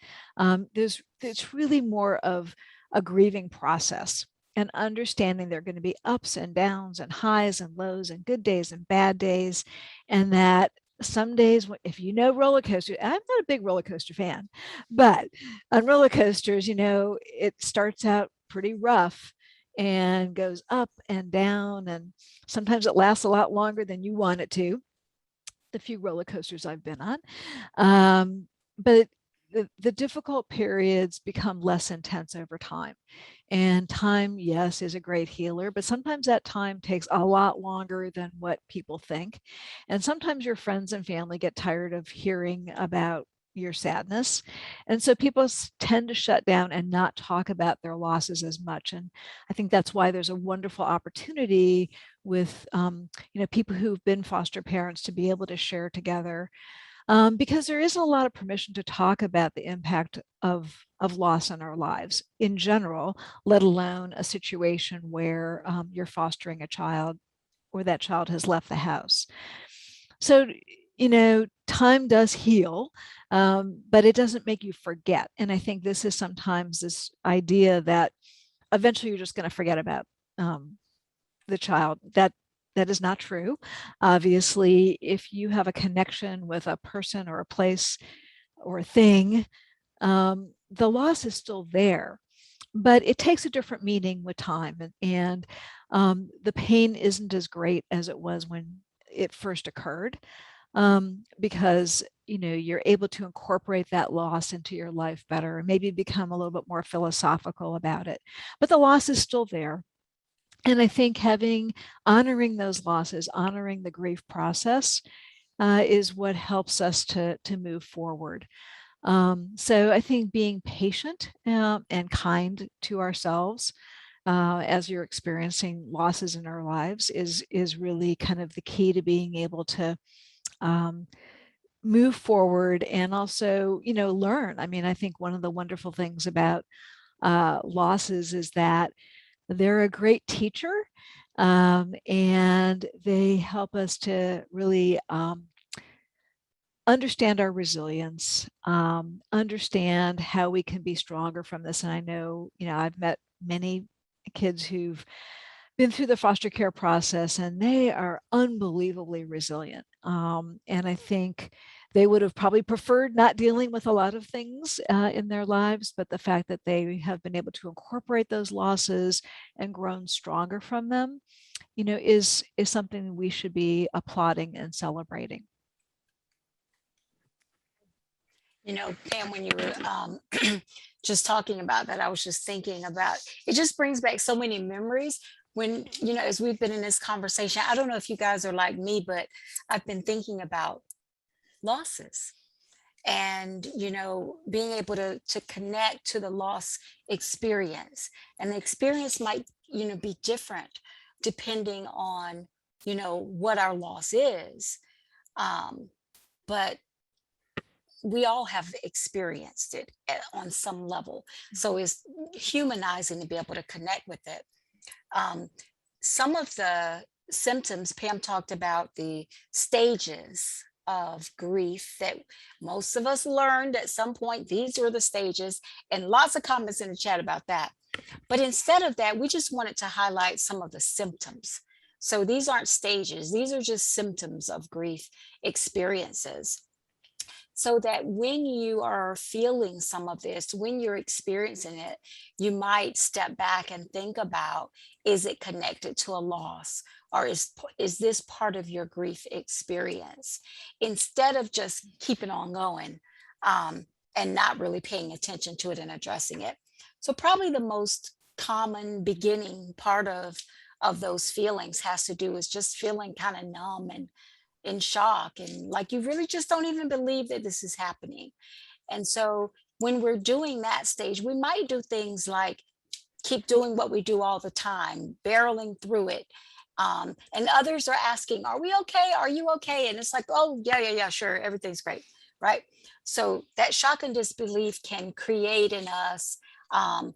It's really more of a grieving process, and understanding there are going to be ups and downs and highs and lows and good days and bad days, and that some days, if roller coaster, I'm not a big roller coaster fan, but on roller coasters, it starts out pretty rough and goes up and down, and sometimes it lasts a lot longer than you want it to, the few roller coasters I've been on. But the difficult periods become less intense over time. And time, yes, is a great healer, but sometimes that time takes a lot longer than what people think. And sometimes your friends and family get tired of hearing about your sadness. And so people tend to shut down and not talk about their losses as much. And I think that's why there's a wonderful opportunity with, people who've been foster parents to be able to share together. Because there isn't a lot of permission to talk about the impact of loss in our lives in general, let alone a situation where you're fostering a child or that child has left the house. So, time does heal, but it doesn't make you forget. And I think this is sometimes this idea that eventually you're just going to forget about the child. That is not true. Obviously, if you have a connection with a person or a place or a thing, the loss is still there, but it takes a different meaning with time. And the pain isn't as great as it was when it first occurred, because you're able to incorporate that loss into your life better and maybe become a little bit more philosophical about it. But the loss is still there. And I think honoring those losses, honoring the grief process, is what helps us to move forward. So I think being patient and kind to ourselves as you're experiencing losses in our lives is really kind of the key to being able to move forward and also, learn. I mean, I think one of the wonderful things about losses is that they're a great teacher, and they help us to really understand our resilience, understand how we can be stronger from this. And I know, I've met many kids who've been through the foster care process, and they are unbelievably resilient. And I think they would have probably preferred not dealing with a lot of things in their lives, but the fact that they have been able to incorporate those losses and grown stronger from them, is something we should be applauding and celebrating. Pam, when you were just talking about that, I was just thinking about, it just brings back so many memories when, as we've been in this conversation. I don't know if you guys are like me, but I've been thinking about losses and, being able to connect to the loss experience. And the experience might, be different depending on, what our loss is. But we all have experienced it on some level. So it's humanizing to be able to connect with it. Some of the symptoms, Pam talked about the stages of grief that most of us learned at some point. These were the stages, and lots of comments in the chat about that. But instead of that, we just wanted to highlight some of the symptoms. So these aren't stages. These are just symptoms of grief experiences. So that when you are feeling some of this, when you're experiencing it, you might step back and think about, is it connected to a loss? Or is this part of your grief experience? Instead of just keeping on going and not really paying attention to it and addressing it. So probably the most common beginning part of those feelings has to do with just feeling kind of numb in shock, and like you really just don't even believe that this is happening. And so when we're doing that stage, we might do things like keep doing what we do all the time, barreling through it. And others are asking, are we okay? Are you okay? And it's like, oh, yeah, sure. Everything's great. Right. So that shock and disbelief can create in us an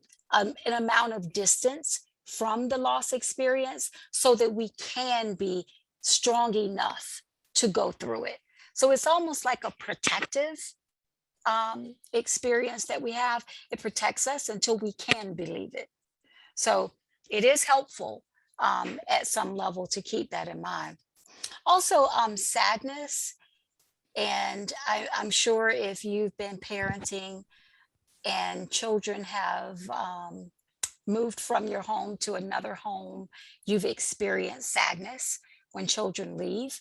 amount of distance from the loss experience so that we can be strong enough to go through it. So it's almost like a protective experience that we have. It protects us until we can believe it. So it is helpful at some level to keep that in mind. Also, sadness. And I'm sure if you've been parenting and children have moved from your home to another home, you've experienced sadness when children leave.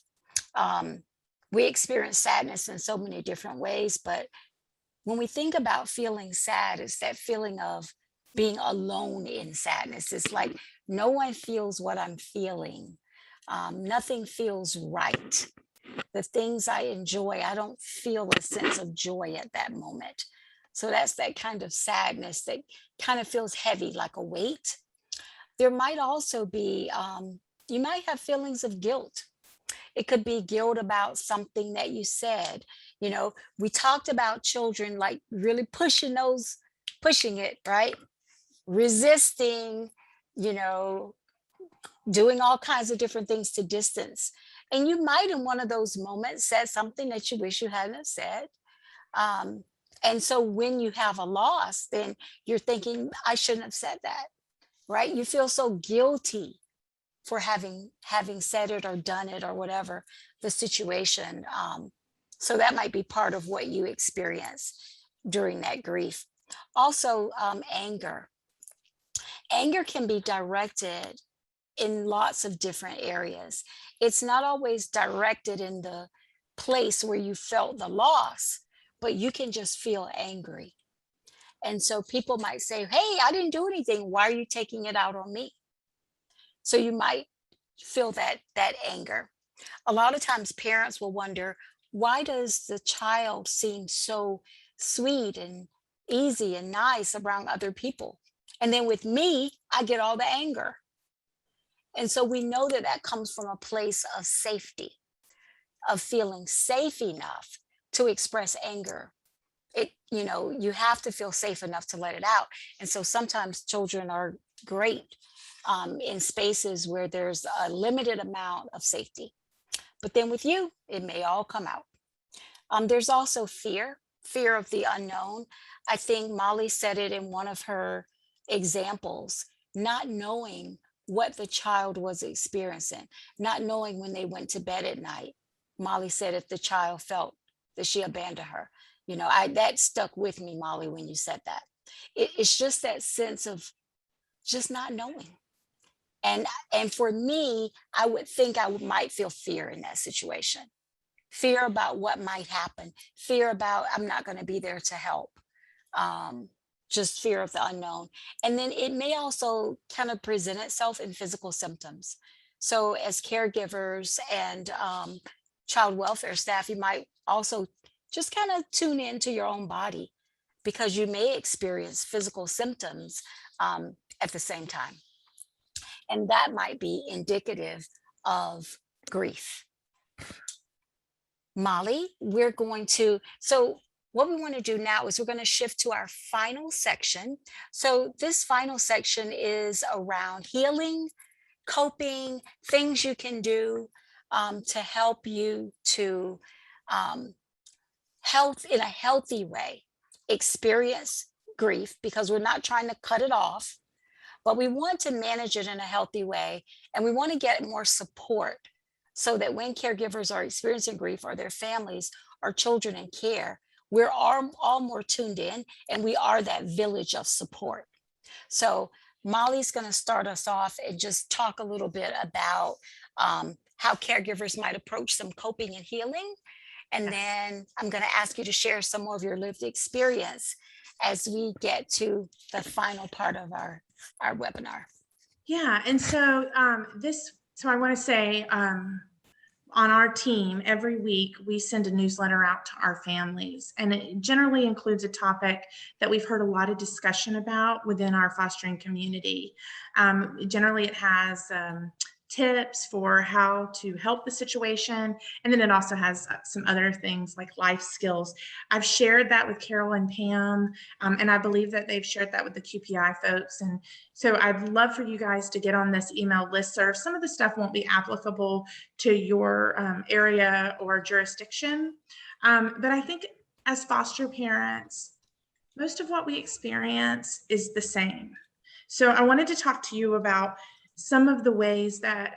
We experience sadness in so many different ways, but when we think about feeling sad, it's that feeling of being alone in sadness. It's like no one feels what I'm feeling. Nothing feels right. The things I enjoy, I don't feel a sense of joy at that moment. So that's that kind of sadness that kind of feels heavy, like a weight. There might also be, you might have feelings of guilt. It could be guilt about something that you said. You know, we talked about children like really pushing it, right? Resisting, you know, doing all kinds of different things to distance. And you might, in one of those moments, said something that you wish you hadn't have said. And so when you have a loss, then you're thinking, I shouldn't have said that, right? You feel so guilty for having said it or done it or whatever the situation. So that might be part of what you experience during that grief. Also, anger. Anger can be directed in lots of different areas. It's not always directed in the place where you felt the loss, but you can just feel angry. And so people might say, hey, I didn't do anything. Why are you taking it out on me? So you might feel that anger. A lot of times parents will wonder, why does the child seem so sweet and easy and nice around other people? And then with me, I get all the anger. And so we know that that comes from a place of safety, of feeling safe enough to express anger. You have to feel safe enough to let it out. And so sometimes children are great in spaces where there's a limited amount of safety. But then with you, it may all come out. There's also fear of the unknown. I think Molly said it in one of her examples, not knowing what the child was experiencing, not knowing when they went to bed at night. Molly said if the child felt that she abandoned her. That stuck with me, Molly, when you said that. It's just that sense of just not knowing. And for me, I would think I might feel fear in that situation. Fear about what might happen. Fear about I'm not going to be there to help. Just fear of the unknown. And then it may also kind of present itself in physical symptoms. So as caregivers and child welfare staff, you might also just kind of tune into your own body because you may experience physical symptoms at the same time. And that might be indicative of grief. Molly, so what we want to do now is we're going to shift to our final section. So this final section is around healing, coping, things you can do to help you to in a healthy way experience grief, because we're not trying to cut it off, but we want to manage it in a healthy way. And we want to get more support so that when caregivers are experiencing grief, or their families or children in care, we're all more tuned in, and we are that village of support. So Molly's going to start us off and just talk a little bit about how caregivers might approach some coping and healing. And then I'm going to ask you to share some more of your lived experience as we get to the final part of our webinar. Yeah, and so so I want to say on our team, every week, we send a newsletter out to our families, and it generally includes a topic that we've heard a lot of discussion about within our fostering community. Generally, it has tips for how to help the situation, and then it also has some other things like life skills. I've shared that with Carol and Pam, and I believe that they've shared that with the QPI folks. And so I'd love for you guys to get on this email listserv. Some of the stuff won't be applicable to your area or jurisdiction, but I think as foster parents, most of what we experience is the same. So I wanted to talk to you about some of the ways that,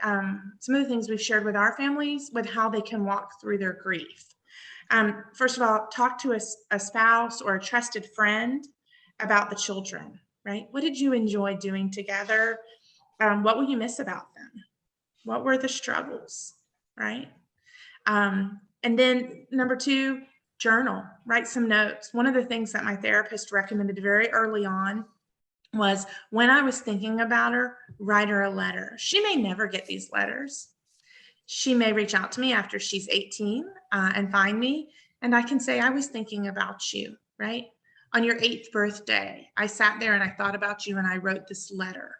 some of the things we've shared with our families with how they can walk through their grief. First of all, talk to a spouse or a trusted friend about the children, right? What did you enjoy doing together? What will you miss about them? What were the struggles, right? And then number two, journal, write some notes. One of the things that my therapist recommended very early on was, when I was thinking about her, write her a letter. She may never get these letters. She may reach out to me after she's 18 and find me, and I can say, I was thinking about you, right? On your 8th birthday, I sat there and I thought about you and I wrote this letter.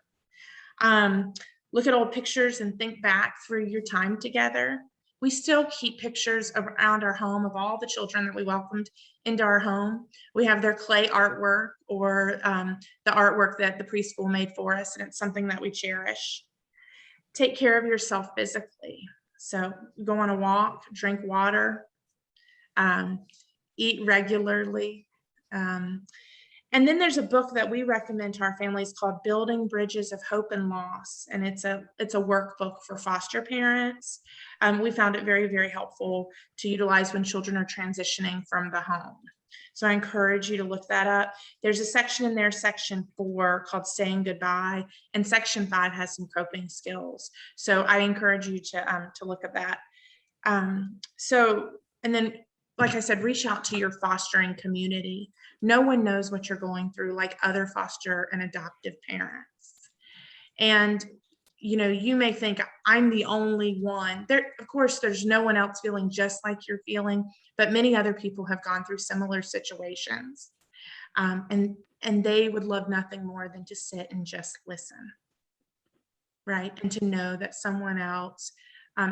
Look at old pictures and think back through your time together. We still keep pictures around our home of all the children that we welcomed into our home. We have their clay artwork or the artwork that the preschool made for us, and it's something that we cherish. Take care of yourself physically. So go on a walk, drink water, eat regularly. And then there's a book that we recommend to our families called Building Bridges of Hope and Loss. And it's a workbook for foster parents. We found it very, very helpful to utilize when children are transitioning from the home. So I encourage you to look that up. There's a section in there, section 4, called Saying Goodbye, and section 5 has some coping skills. So I encourage you to look at that. And then, like I said, reach out to your fostering community. No one knows what you're going through like other foster and adoptive parents. And, you know, you may think I'm the only one. There, of course, there's no one else feeling just like you're feeling, but many other people have gone through similar situations. And they would love nothing more than to sit and just listen, right? And to know that someone else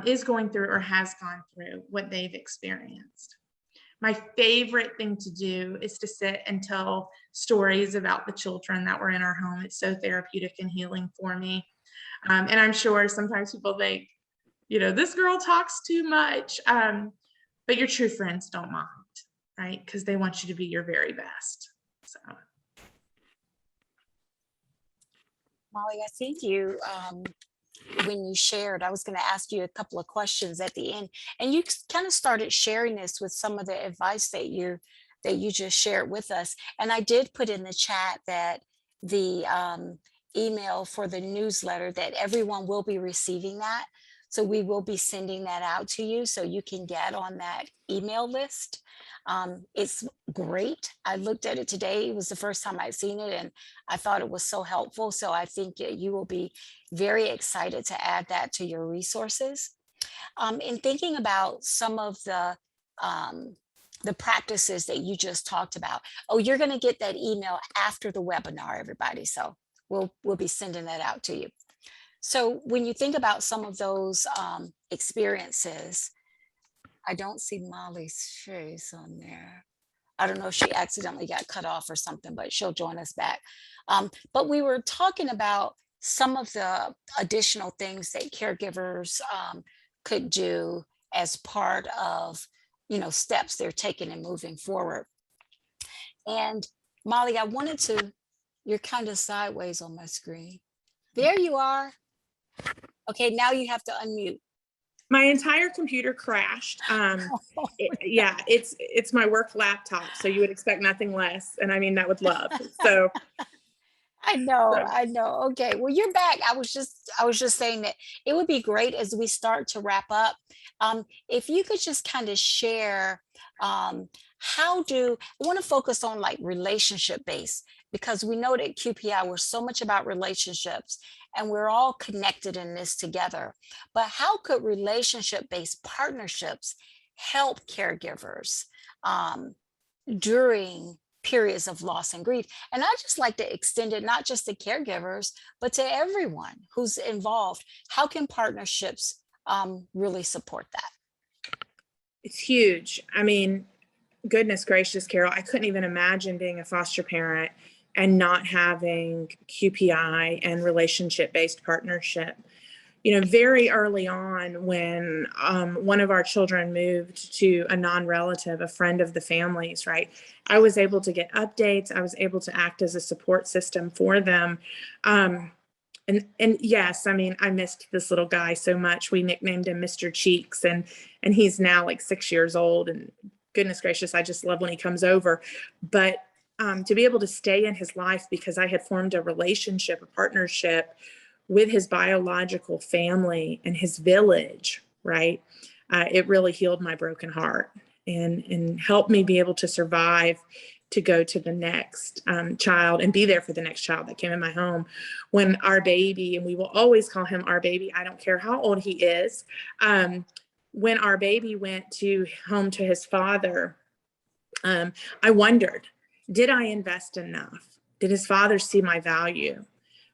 is going through or has gone through what they've experienced. My favorite thing to do is to sit and tell stories about the children that were in our home. It's so therapeutic and healing for me. And I'm sure sometimes people think, you know, this girl talks too much, but your true friends don't mind, right? Because they want you to be your very best. So, Molly, I think you, when you shared, I was going to ask you a couple of questions at the end, and you kind of started sharing this with some of the advice that you just shared with us. And I did put in the chat that the email for the newsletter, that everyone will be receiving that. So we will be sending that out to you so you can get on that email list. It's great. I looked at it today. It was the first time I'd seen it, and I thought it was so helpful. So I think you will be very excited to add that to your resources. In thinking about some of the practices that you just talked about. Oh, you're going to get that email after the webinar, everybody. So we'll be sending that out to you. So when you think about some of those experiences, I don't see Molly's face on there. I don't know if she accidentally got cut off or something, but she'll join us back. But we were talking about some of the additional things that caregivers could do as part of, you know, steps they're taking and moving forward. And Molly, I wanted to, you're kind of sideways on my screen. There you are. Okay, now you have to unmute. my entire computer crashed. Yeah, it's my work laptop, so you would expect nothing less, and I mean that with love. So I know. Okay, well, you're back. I was just saying that it would be great as we start to wrap up. If you could just kind of share, I want to focus on like relationship based, because we know that QPI, we're so much about relationships and we're all connected in this together. But how could relationship-based partnerships help caregivers during periods of loss and grief? And I just like to extend it not just to caregivers, but to everyone who's involved. How can partnerships really support that? It's huge. I mean, goodness gracious, Carol, I couldn't even imagine being a foster parent and not having QPI and relationship-based partnership. You know, very early on when one of our children moved to a non-relative, a friend of the family's, right? I was able to get updates. I was able to act as a support system for them. And yes, I mean, I missed this little guy so much. We nicknamed him Mr. Cheeks, and he's now like 6 years old. And goodness gracious, I just love when he comes over. But to be able to stay in his life because I had formed a relationship, a partnership with his biological family and his village, right? It really healed my broken heart and helped me be able to survive to go to the next child and be there for the next child that came in my home. When our baby, and we will always call him our baby, I don't care how old he is, when our baby went to home to his father, I wondered, did I invest enough? Did his father see my value?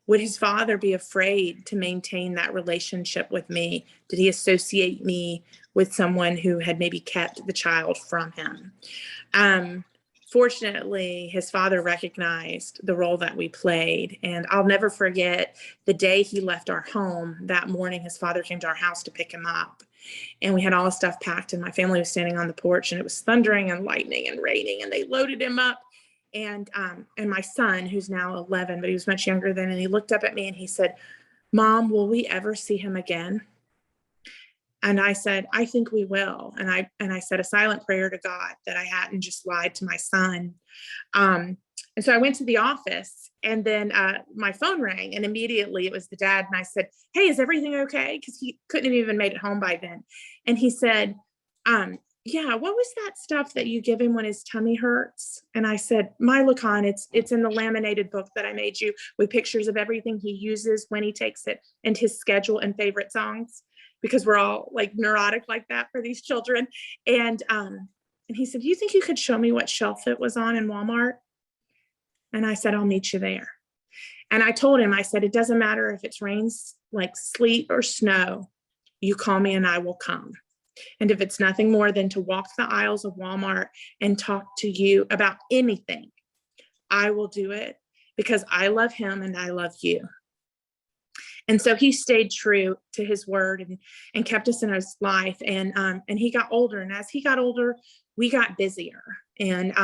Would his father be afraid to maintain that relationship with me? Did he associate me with someone who had maybe kept the child from him? Fortunately, his father recognized the role that we played. And I'll never forget the day he left our home. That morning, his father came to our house to pick him up. And we had all the stuff packed, and my family was standing on the porch, and it was thundering and lightning and raining, and they loaded him up. And my son, who's now 11, but he was much younger then, and he looked up at me and he said, "Mom, will we ever see him again?" And I said, "I think we will." And I said a silent prayer to God that I hadn't just lied to my son. And so I went to the office, and then my phone rang, and immediately it was the dad. And I said, "Hey, is everything okay?" Because he couldn't have even made it home by then. And he said, "Yeah, what was that stuff that you give him when his tummy hurts?" And I said, "Milacon, it's in the laminated book that I made you with pictures of everything he uses when he takes it and his schedule and favorite songs." Because we're all like neurotic like that for these children. And he said, "You think you could show me what shelf it was on in Walmart?" And I said, "I'll meet you there." And I told him, I said, "It doesn't matter if it's rains, like sleet or snow, you call me and I will come. And if it's nothing more than to walk the aisles of Walmart and talk to you about anything, I will do it because I love him and I love you." And so he stayed true to his word and kept us in his life. And he got older. And as he got older, we got busier, and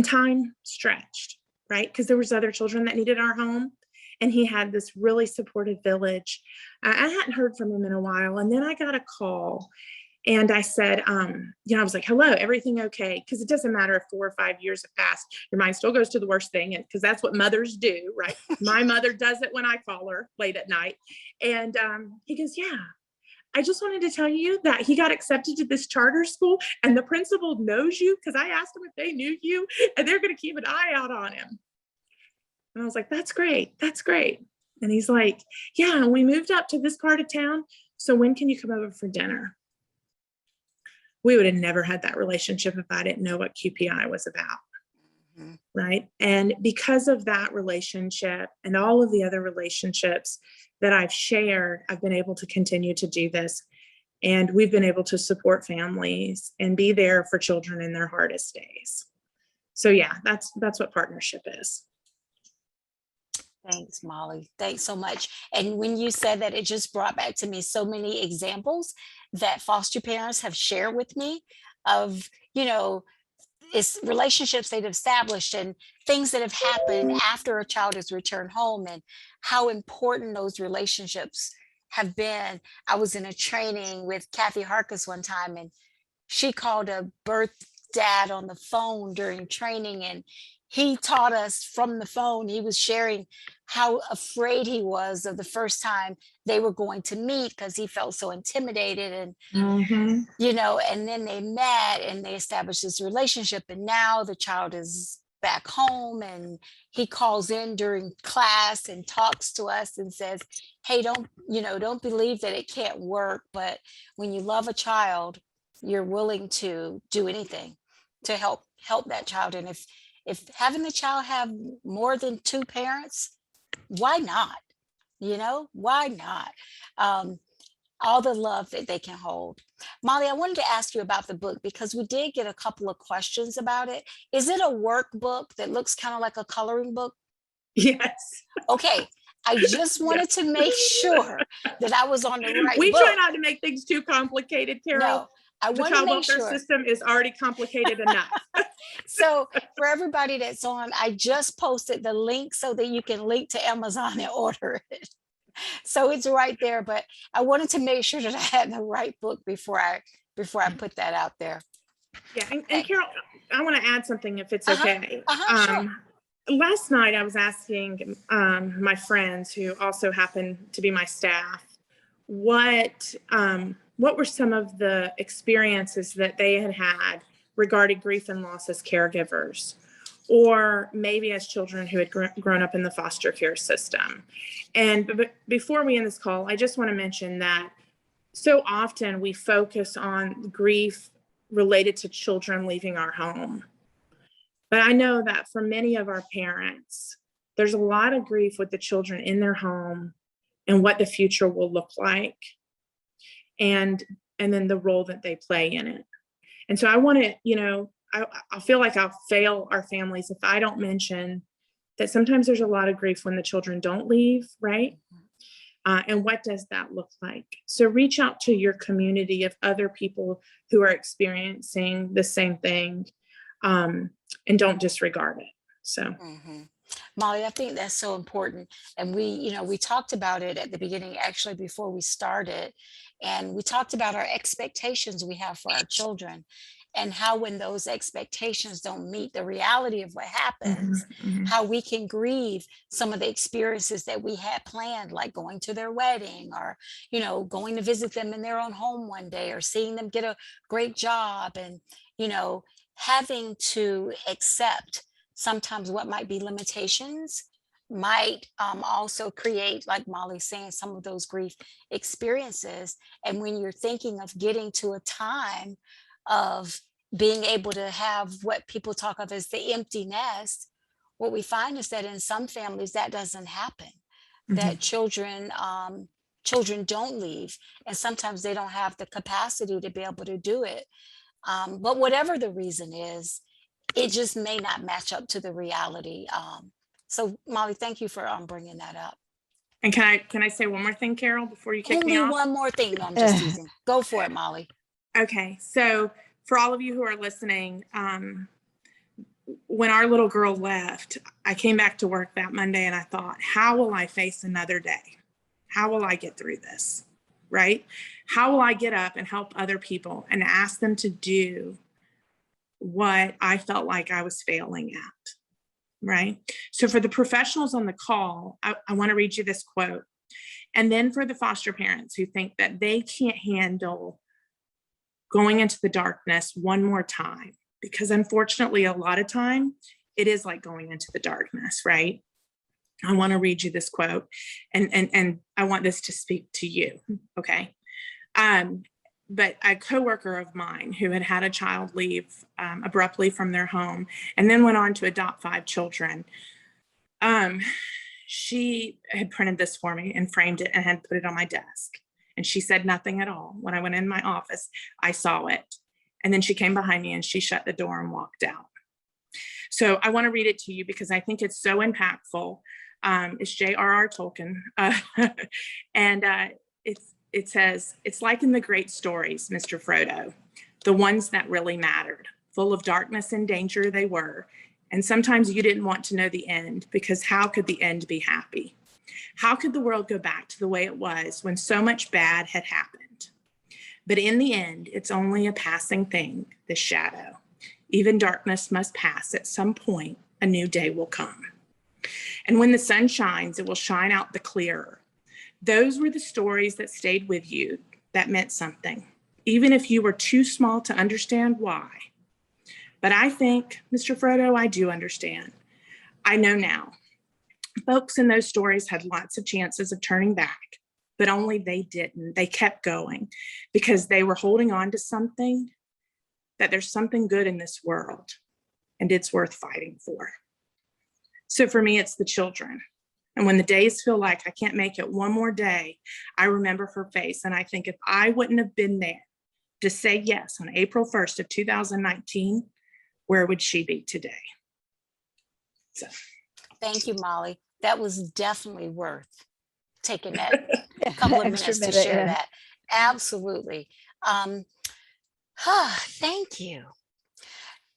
time stretched, right? Because there was other children that needed our home. And he had this really supportive village. I hadn't heard from him in a while. And then I got a call. And I said, I was like, "Hello, everything okay?" Because it doesn't matter if 4 or 5 years have passed, your mind still goes to the worst thing. And because that's what mothers do, right? My mother does it when I call her late at night. And he goes, "Yeah, I just wanted to tell you that he got accepted to this charter school and the principal knows you because I asked him if they knew you and they're going to keep an eye out on him." And I was like, "That's great. That's great." And he's like, "Yeah, we moved up to this part of town. So when can you come over for dinner?" We would have never had that relationship if I didn't know what QPI was about. Mm-hmm. Right. And because of that relationship and all of the other relationships that I've shared, I've been able to continue to do this. And we've been able to support families and be there for children in their hardest days. So yeah, that's what partnership is. Thanks, Molly. Thanks so much. And when you said that, it just brought back to me so many examples that foster parents have shared with me of, it's relationships they've established and things that have happened after a child has returned home and how important those relationships have been. I was in a training with Kathy Harkis one time, and she called a birth dad on the phone during training, and he taught us from the phone. He was sharing how afraid he was of the first time they were going to meet because he felt so intimidated. And, and then they met and they established this relationship. And now the child is back home and he calls in during class and talks to us and says, hey, don't believe that it can't work, but when you love a child, you're willing to do anything to help that child. And if having the child have more than two parents, why not? Why not? All the love that they can hold. Molly, I wanted to ask you about the book because we did get a couple of questions about it. Is it a workbook that looks kind of like a coloring book? Yes. Okay. I just wanted to make sure that I was on the right We book. try not to make things too complicated, Carol. No, I The want to child make welfare sure. system is already complicated enough. So for everybody that's on, I just posted the link so that you can link to Amazon and order it. So it's right there, but I wanted to make sure that I had the right book before I put that out there. Yeah, and Okay. Carol, I want to add something if it's Uh-huh, okay. sure. Last night I was asking my friends who also happen to be my staff, what were some of the experiences that they had regarding grief and loss as caregivers, or maybe as children who had grown up in the foster care system. And before we end this call, I just want to mention that so often we focus on grief related to children leaving our home. But I know that for many of our parents, there's a lot of grief with the children in their home and what the future will look like, and then the role that they play in it. And so I want to, I feel like I'll fail our families if I don't mention that sometimes there's a lot of grief when the children don't leave, right? And what does that look like? So reach out to your community of other people who are experiencing the same thing, and don't disregard it. So. Mm-hmm. Molly, I think that's so important. And we talked about it at the beginning, actually, before we started. And we talked about our expectations we have for our children and how when those expectations don't meet the reality of what happens, how we can grieve some of the experiences that we had planned, like going to their wedding or, going to visit them in their own home one day or seeing them get a great job and, having to accept sometimes what might be limitations might also create, like Molly's saying, some of those grief experiences. And when you're thinking of getting to a time of being able to have what people talk of as the empty nest, what we find is that in some families that doesn't happen, that children don't leave, and sometimes they don't have the capacity to be able to do it. But whatever the reason is, it just may not match up to the reality. So Molly, thank you for bringing that up. And can I say one more thing, Carol, before you kick me Only off? one more thing. No, I'm just teasing. Go for it, Molly. Okay. So for all of you who are listening, when our little girl left, I came back to work that Monday and I thought, how will I face another day? How will I get through this? Right? How will I get up and help other people and ask them to do what I felt like I was failing at? Right? So for the professionals on the call, I want to read you this quote. And then for the foster parents who think that they can't handle going into the darkness one more time, because unfortunately, a lot of time it is like going into the darkness, right? I want to read you this quote, and I want this to speak to you, okay? But a coworker of mine who had a child leave abruptly from their home and then went on to adopt 5 children, she had printed this for me and framed it and had put it on my desk. And she said nothing at all. When I went in my office, I saw it. And then she came behind me and she shut the door and walked out. So I want to read it to you because I think it's so impactful. It's J.R.R. Tolkien. And it says, "It's like in the great stories, Mr. Frodo, the ones that really mattered. Full of darkness and danger they were. And sometimes you didn't want to know the end, because how could the end be happy? How could the world go back to the way it was when so much bad had happened? But in the end, it's only a passing thing, the shadow. Even darkness must pass. At some point, a new day will come. And when the sun shines, it will shine out the clearer. Those were the stories that stayed with you, that meant something, even if you were too small to understand why. But I think, Mr. Frodo, I do understand. I know now. Folks in those stories had lots of chances of turning back, but only they didn't. They kept going because they were holding on to something, that there's something good in this world and it's worth fighting for. So for me, it's the children. And when the days feel like I can't make it one more day, I remember her face. And I think if I wouldn't have been there to say yes on April 1st of 2019, where would she be today? So. Thank you, Molly. That was definitely worth taking that couple of Extra minutes to minute, share yeah. that. Absolutely. Thank you.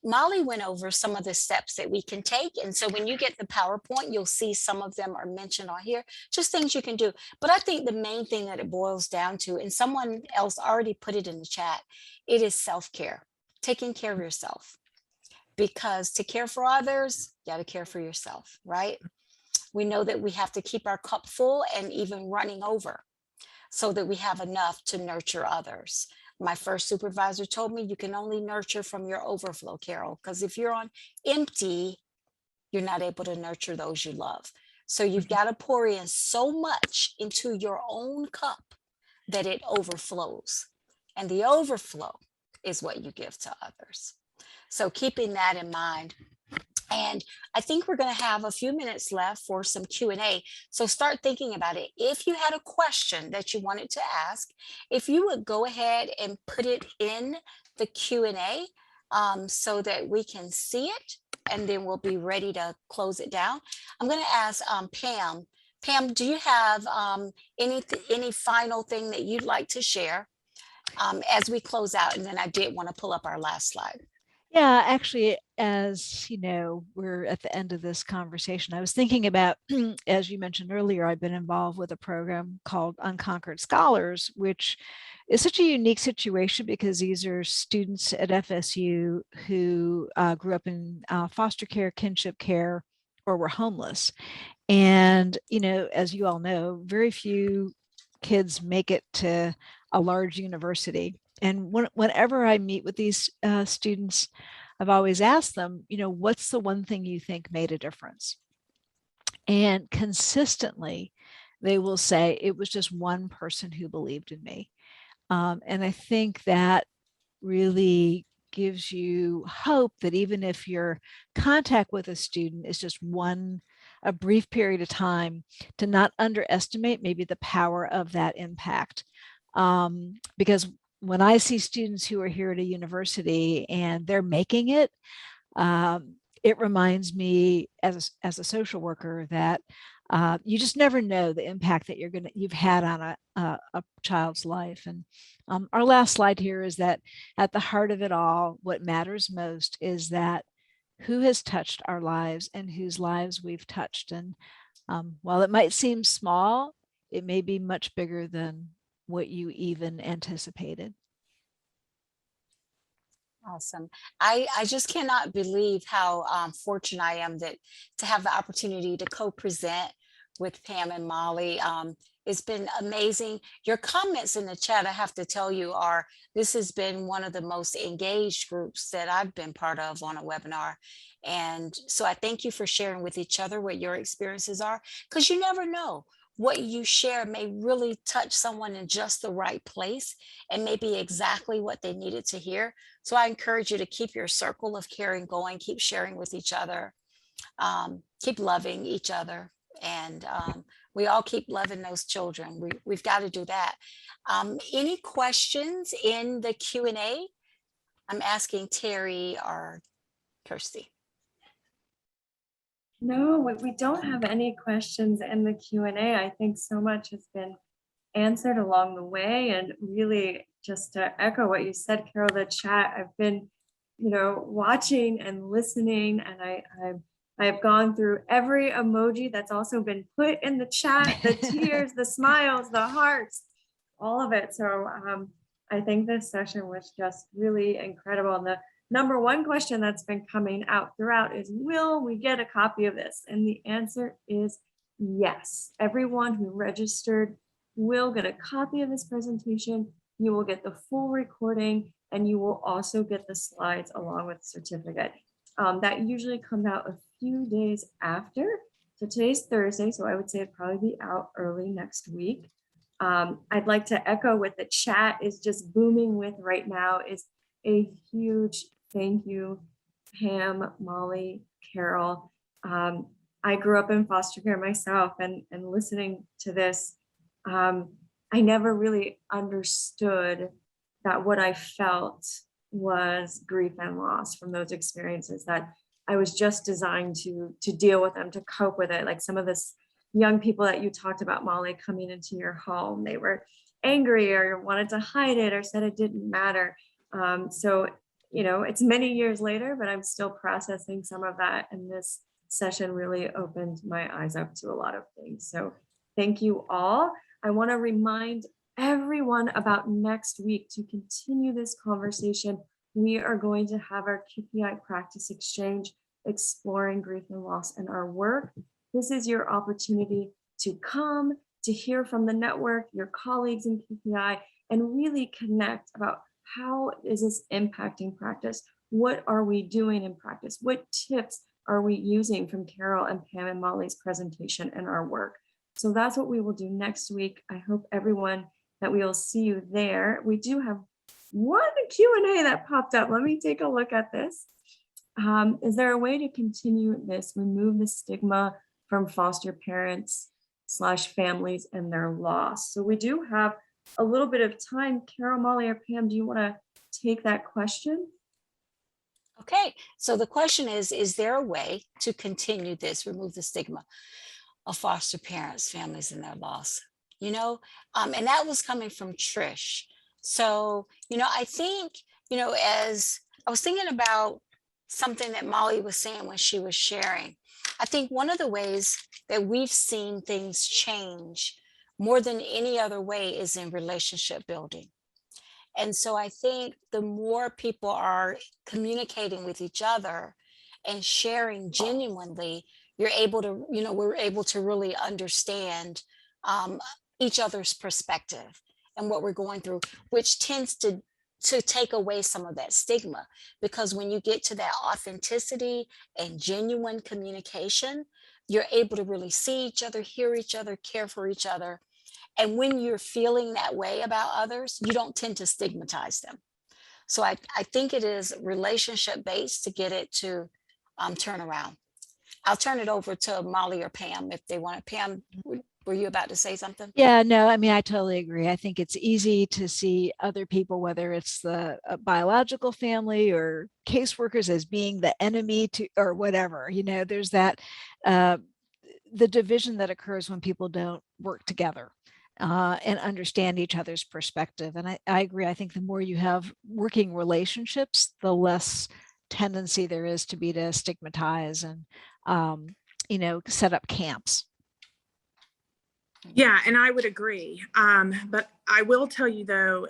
Molly went over some of the steps that we can take. And so when you get the PowerPoint, you'll see some of them are mentioned on here, just things you can do. But I think the main thing that it boils down to, and someone else already put it in the chat, it is self-care, taking care of yourself. Because to care for others, you got to care for yourself, right? We know that we have to keep our cup full and even running over so that we have enough to nurture others. My first supervisor told me you can only nurture from your overflow, Carol, because if you're on empty, you're not able to nurture those you love. So you've got to pour in so much into your own cup that it overflows. And the overflow is what you give to others. So keeping that in mind. And I think we're going to have a few minutes left for some Q&A. So start thinking about it. If you had a question that you wanted to ask, if you would go ahead and put it in the Q&A so that we can see it, and then we'll be ready to close it down. I'm going to ask Pam. Pam, do you have any final thing that you'd like to share as we close out? And then I did want to pull up our last slide. Yeah, actually, as you know, we're at the end of this conversation. I was thinking about, as you mentioned earlier, I've been involved with a program called Unconquered Scholars, which is such a unique situation because these are students at FSU who grew up in foster care, kinship care, or were homeless. And, you know, as you all know, very few kids make it to a large university. And whenever I meet with these students, I've always asked them, you know, what's the one thing you think made a difference? And consistently, they will say it was just one person who believed in me. And I think that really gives you hope that even if your contact with a student is just a brief period of time, to not underestimate maybe the power of that impact. Because when I see students who are here at a university and they're making it, it reminds me as a social worker that you just never know the impact that you've had on a child's life. And our last slide here is that at the heart of it all, what matters most is that who has touched our lives and whose lives we've touched. And while it might seem small, it may be much bigger than what you even anticipated. Awesome. I just cannot believe how fortunate I am to have the opportunity to co-present with Pam and Molly. It's been amazing. Your comments in the chat, I have to tell you, this has been one of the most engaged groups that I've been part of on a webinar. And so I thank you for sharing with each other what your experiences are, because you never know. What you share may really touch someone in just the right place and maybe exactly what they needed to hear. So I encourage you to keep your circle of caring going, keep sharing with each other, keep loving each other. And we all keep loving those children. We've got to do that. Any questions in the Q&A? I'm asking Terry or Kirsty. No, we don't have any questions in the Q&A. I think so much has been answered along the way. And really, just to echo what you said, Carol, the chat, I've been, watching and listening, and I've gone through every emoji that's also been put in the chat, the tears, the smiles, the hearts, all of it. So I think this session was just really incredible. And the number one question that's been coming out throughout is, will we get a copy of this? And the answer is yes. Everyone who registered will get a copy of this presentation. You will get the full recording, and you will also get the slides along with the certificate. That usually comes out a few days after. So today's Thursday, so I would say it'd probably be out early next week. I'd like to echo what the chat is just booming with right now is a huge thank you, Pam, Molly, Carol. I grew up in foster care myself, and listening to this, I never really understood that what I felt was grief and loss from those experiences, that I was just designed to deal with them, to cope with it. Like some of this young people that you talked about, Molly, coming into your home, they were angry or wanted to hide it or said it didn't matter. So, it's many years later, but I'm still processing some of that. And this session really opened my eyes up to a lot of things. So thank you all. I want to remind everyone about next week to continue this conversation. We are going to have our QPI practice exchange exploring grief and loss in our work. This is your opportunity to come, to hear from the network, your colleagues in QPI, and really connect about how is this impacting practice? What are we doing in practice? What tips are we using from Carol and Pam and Molly's presentation in our work? So that's what we will do next week. I hope everyone that we will see you there. We do have one Q&A that popped up. Let me take a look at this. Is there a way to continue this, remove the stigma from foster parents / families and their loss? So we do have a little bit of time. Carol, Molly, or Pam, do you want to take that question? Okay, so the question is there a way to continue this, remove the stigma of foster parents, families, and their loss? And that was coming from Trish. So, I think, as I was thinking about something that Molly was saying when she was sharing, I think one of the ways that we've seen things change more than any other way is in relationship building. And so I think the more people are communicating with each other and sharing genuinely, we're able to really understand each other's perspective and what we're going through, which tends to take away some of that stigma. Because when you get to that authenticity and genuine communication, you're able to really see each other, hear each other, care for each other. And when you're feeling that way about others, you don't tend to stigmatize them. So I think it is relationship based to get it to turn around. I'll turn it over to Molly or Pam if they want it. Pam, were you about to say something? Yeah, no, I mean, I totally agree. I think it's easy to see other people, whether it's the biological family or caseworkers, as being the enemy to, or whatever, there's that, the division that occurs when people don't work together and understand each other's perspective. And I agree. I think the more you have working relationships, the less tendency there is to stigmatize and, set up camps. Yeah, and I would agree. But I will tell you though,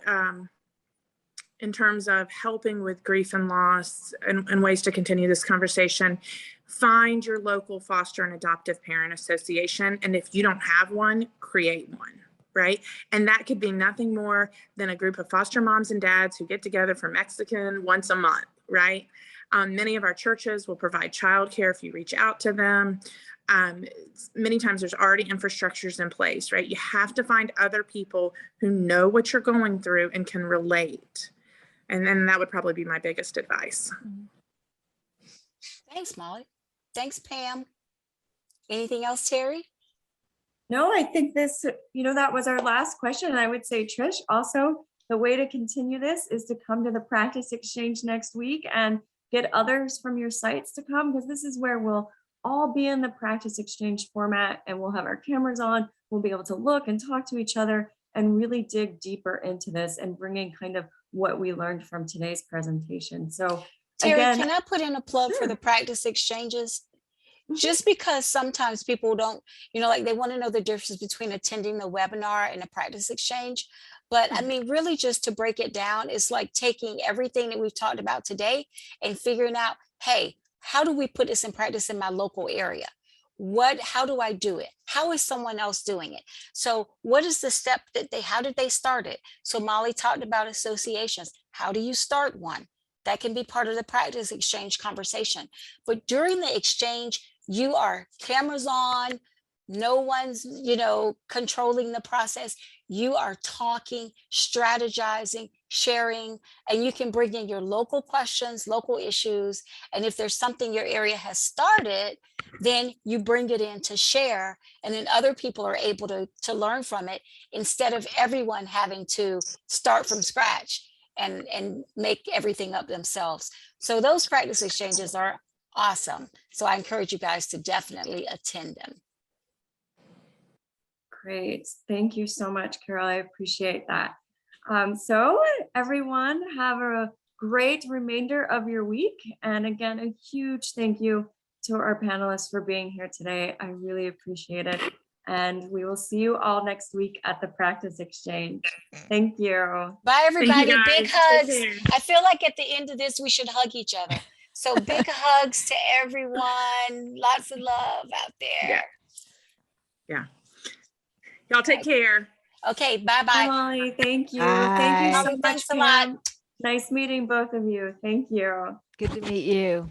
in terms of helping with grief and loss and ways to continue this conversation, find your local foster and adoptive parent association. And if you don't have one, create one, right? And that could be nothing more than a group of foster moms and dads who get together for Mexican once a month, right? Many of our churches will provide childcare if you reach out to them. Many times there's already infrastructures in place, right? You have to find other people who know what you're going through and can relate. And then that would probably be my biggest advice. Thanks, Molly. Thanks, Pam. Anything else, Terry? No, I think this, that was our last question. And I would say, Trish, also the way to continue this is to come to the practice exchange next week and get others from your sites to come, because this is where we'll all be in the practice exchange format and we'll have our cameras on. We'll be able to look and talk to each other and really dig deeper into this and bring in kind of what we learned from today's presentation. So Terry, again, can I put in a plug for the practice exchanges? Just because sometimes people don't, like they want to know the difference between attending the webinar and a practice exchange. But I mean, really just to break it down, it's like taking everything that we've talked about today and figuring out, hey, how do we put this in practice in my local area? how do I do it? How is someone else doing it? So what is the step that how did they start it? So Molly talked about associations. How do you start one? That can be part of the practice exchange conversation. But during the exchange, you are cameras on, no one's, controlling the process. You are talking, strategizing, sharing, and you can bring in your local questions, local issues. And if there's something your area has started, then you bring it in to share, and then other people are able to learn from it instead of everyone having to start from scratch and make everything up themselves. So those practice exchanges are awesome. So I encourage you guys to definitely attend them. Great. Thank you so much, Carol. I appreciate that. So everyone, have a great remainder of your week. And again, a huge thank you to our panelists for being here today. I really appreciate it. And we will see you all next week at the practice exchange. Thank you. Bye, everybody. guys. Big Take hugs. care. I feel like at the end of this, we should hug each other. So big hugs to everyone. Lots of love out there. Yeah. Y'all take care. Okay, bye-bye. Bye, Molly. Thank you. Thank you Bye. so Molly, much, thanks a lot. Pam. Nice meeting both of you. Thank you. Good to meet you.